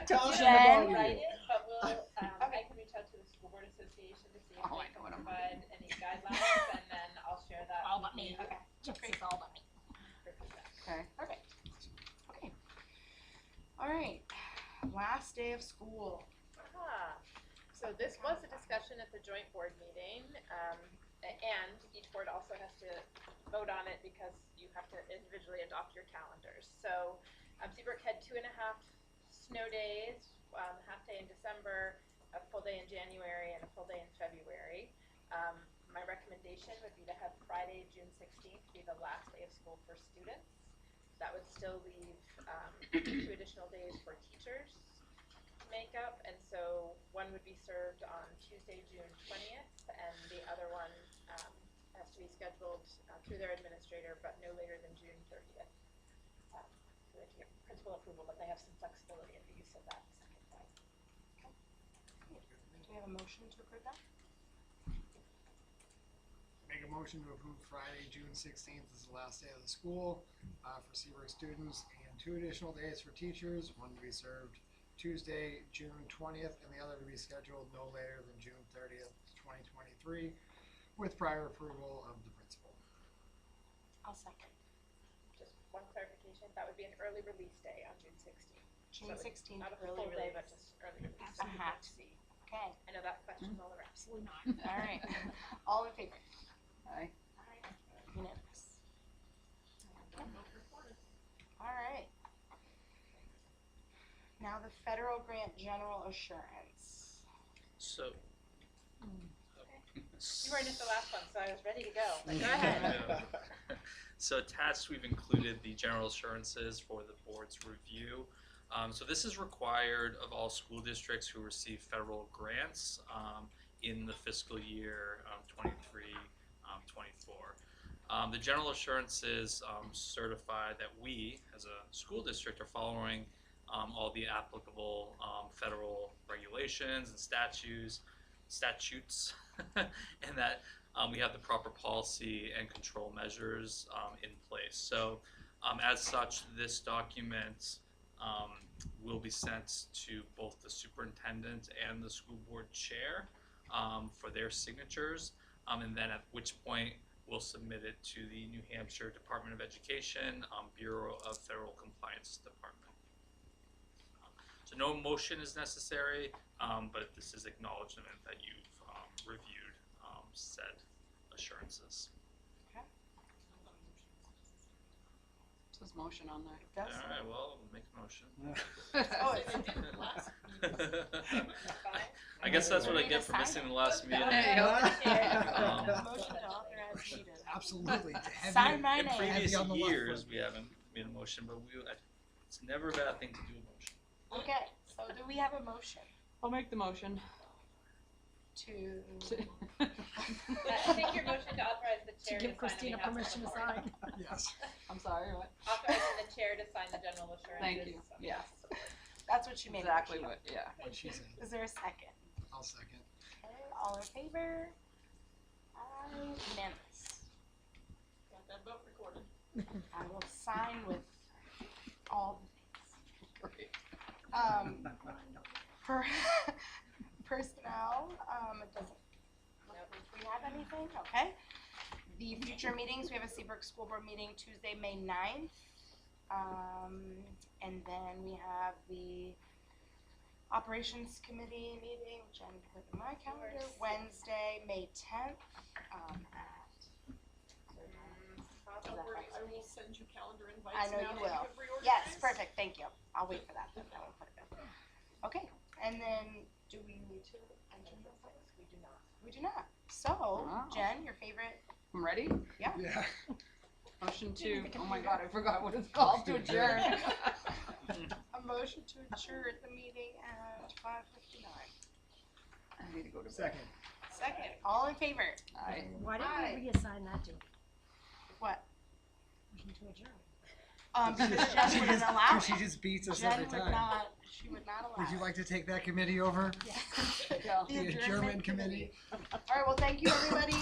Tell us Jen. about write you. it, but I can reach out to the School Board Association to see if Oh, I they know can what I'm provide any guidelines, and then I'll share that. All but with me. you Okay. It's all about me. for feedback. Okay. Perfect. Okay. All right. Last day of school. So this was a discussion at the joint board meeting, and each board also has to vote on it because you have to individually adopt your calendars. So Seabrook had 2.5 snow days, half day in December, a full day in January, and a full day in February. My recommendation would be to have Friday, June 16th be the last day of school for students. That would still leave 2 additional days for teachers to make up, and so one would be served on Tuesday, June 20th, and the other one has to be scheduled through their administrator, but no later than June 30th. So they have to get principal approval, but they have some flexibility in the use of that second day. Do we have a motion to approve that? Make a motion to approve Friday, June 16th as the last day of the school for Seabrook students, and 2 additional days for teachers, one to be served Tuesday, June 20th, and the other to be scheduled no later than June 30th, 2023, with prior approval of the principal. I'll second. Just one clarification, that would be an early release day on June 16th. June So 16th, not a early full day, release. but just early release. Okay. I know that question's all around. Absolutely not. All right. All in favor? Aye. Unanimous. All right. Now the federal grant general assurance. So. You weren't at the last one, so I was ready to go. But go ahead. Yeah. So attached, we've included the general assurances for the board's review. So this is required of all school districts who receive federal grants in the fiscal year 23-24. The general assurances certify that we, as a school district, are following all the applicable federal regulations and statutes, and that we have the proper policy and control measures in place. So as such, this document will be sent to both the superintendent and the school board chair for their signatures, and then at which point we'll submit it to the New Hampshire Department of Education, Bureau of Federal Compliance Department. So no motion is necessary, but this is acknowledgement that you've reviewed said assurances. Says motion on there. It does. All right, well, make a motion. Oh, it's I guess that's what I Need get to for sign missing it. the last meeting. There you go. Motion to authorize me to Absolutely. Heavy- sign my In name. previous Heavy on the left years, foot. we haven't made a motion, but it's never a bad thing to do a motion. Okay, so do we have a motion I'll make the motion. to? I think your motion to authorize the To chair to give sign Christina on behalf of permission the to board. sign. Yes. I'm sorry, what? Authorizing the chair to sign the general assurances. Thank you, on yes. behalf of the board. That's what she made. Exactly motion. what, yeah. What she said. Is there a second? I'll second. Okay, all in favor? Aye, unanimous. Got that vote recorded. I will sign with all the things. Great. Per personnel, it doesn't look like we have anything, okay. The future meetings, we have a Seabrook School Board meeting Tuesday, May 9th. And then we have the Operations Committee meeting, which I'm putting in my calendar, Wednesday, May 10th, Don't worry, I will send you calendar invites I know now you that will. have reorganized. Yes, perfect, thank you. I'll wait for that, then I will put it in. Okay, and then, do we need to enter those things? We do not. We do not. So, Wow. Jen, your favorite? I'm ready? Yeah. Motion Didn't to, the oh my computer. god, I forgot what it's called, to adjourn. A motion to adjourn the meeting at 5:59. I need to go to bed. Second. Second, all in favor? Aye. Why Aye. didn't we reassign that to? What? Motion to adjourn. Because Jen wouldn't allow She it. just beats us Jen every would time. not, she would not allow Would you it. like to take that committee over? Yeah. Yeah. The adjournment committee? All right, well, thank you, everybody.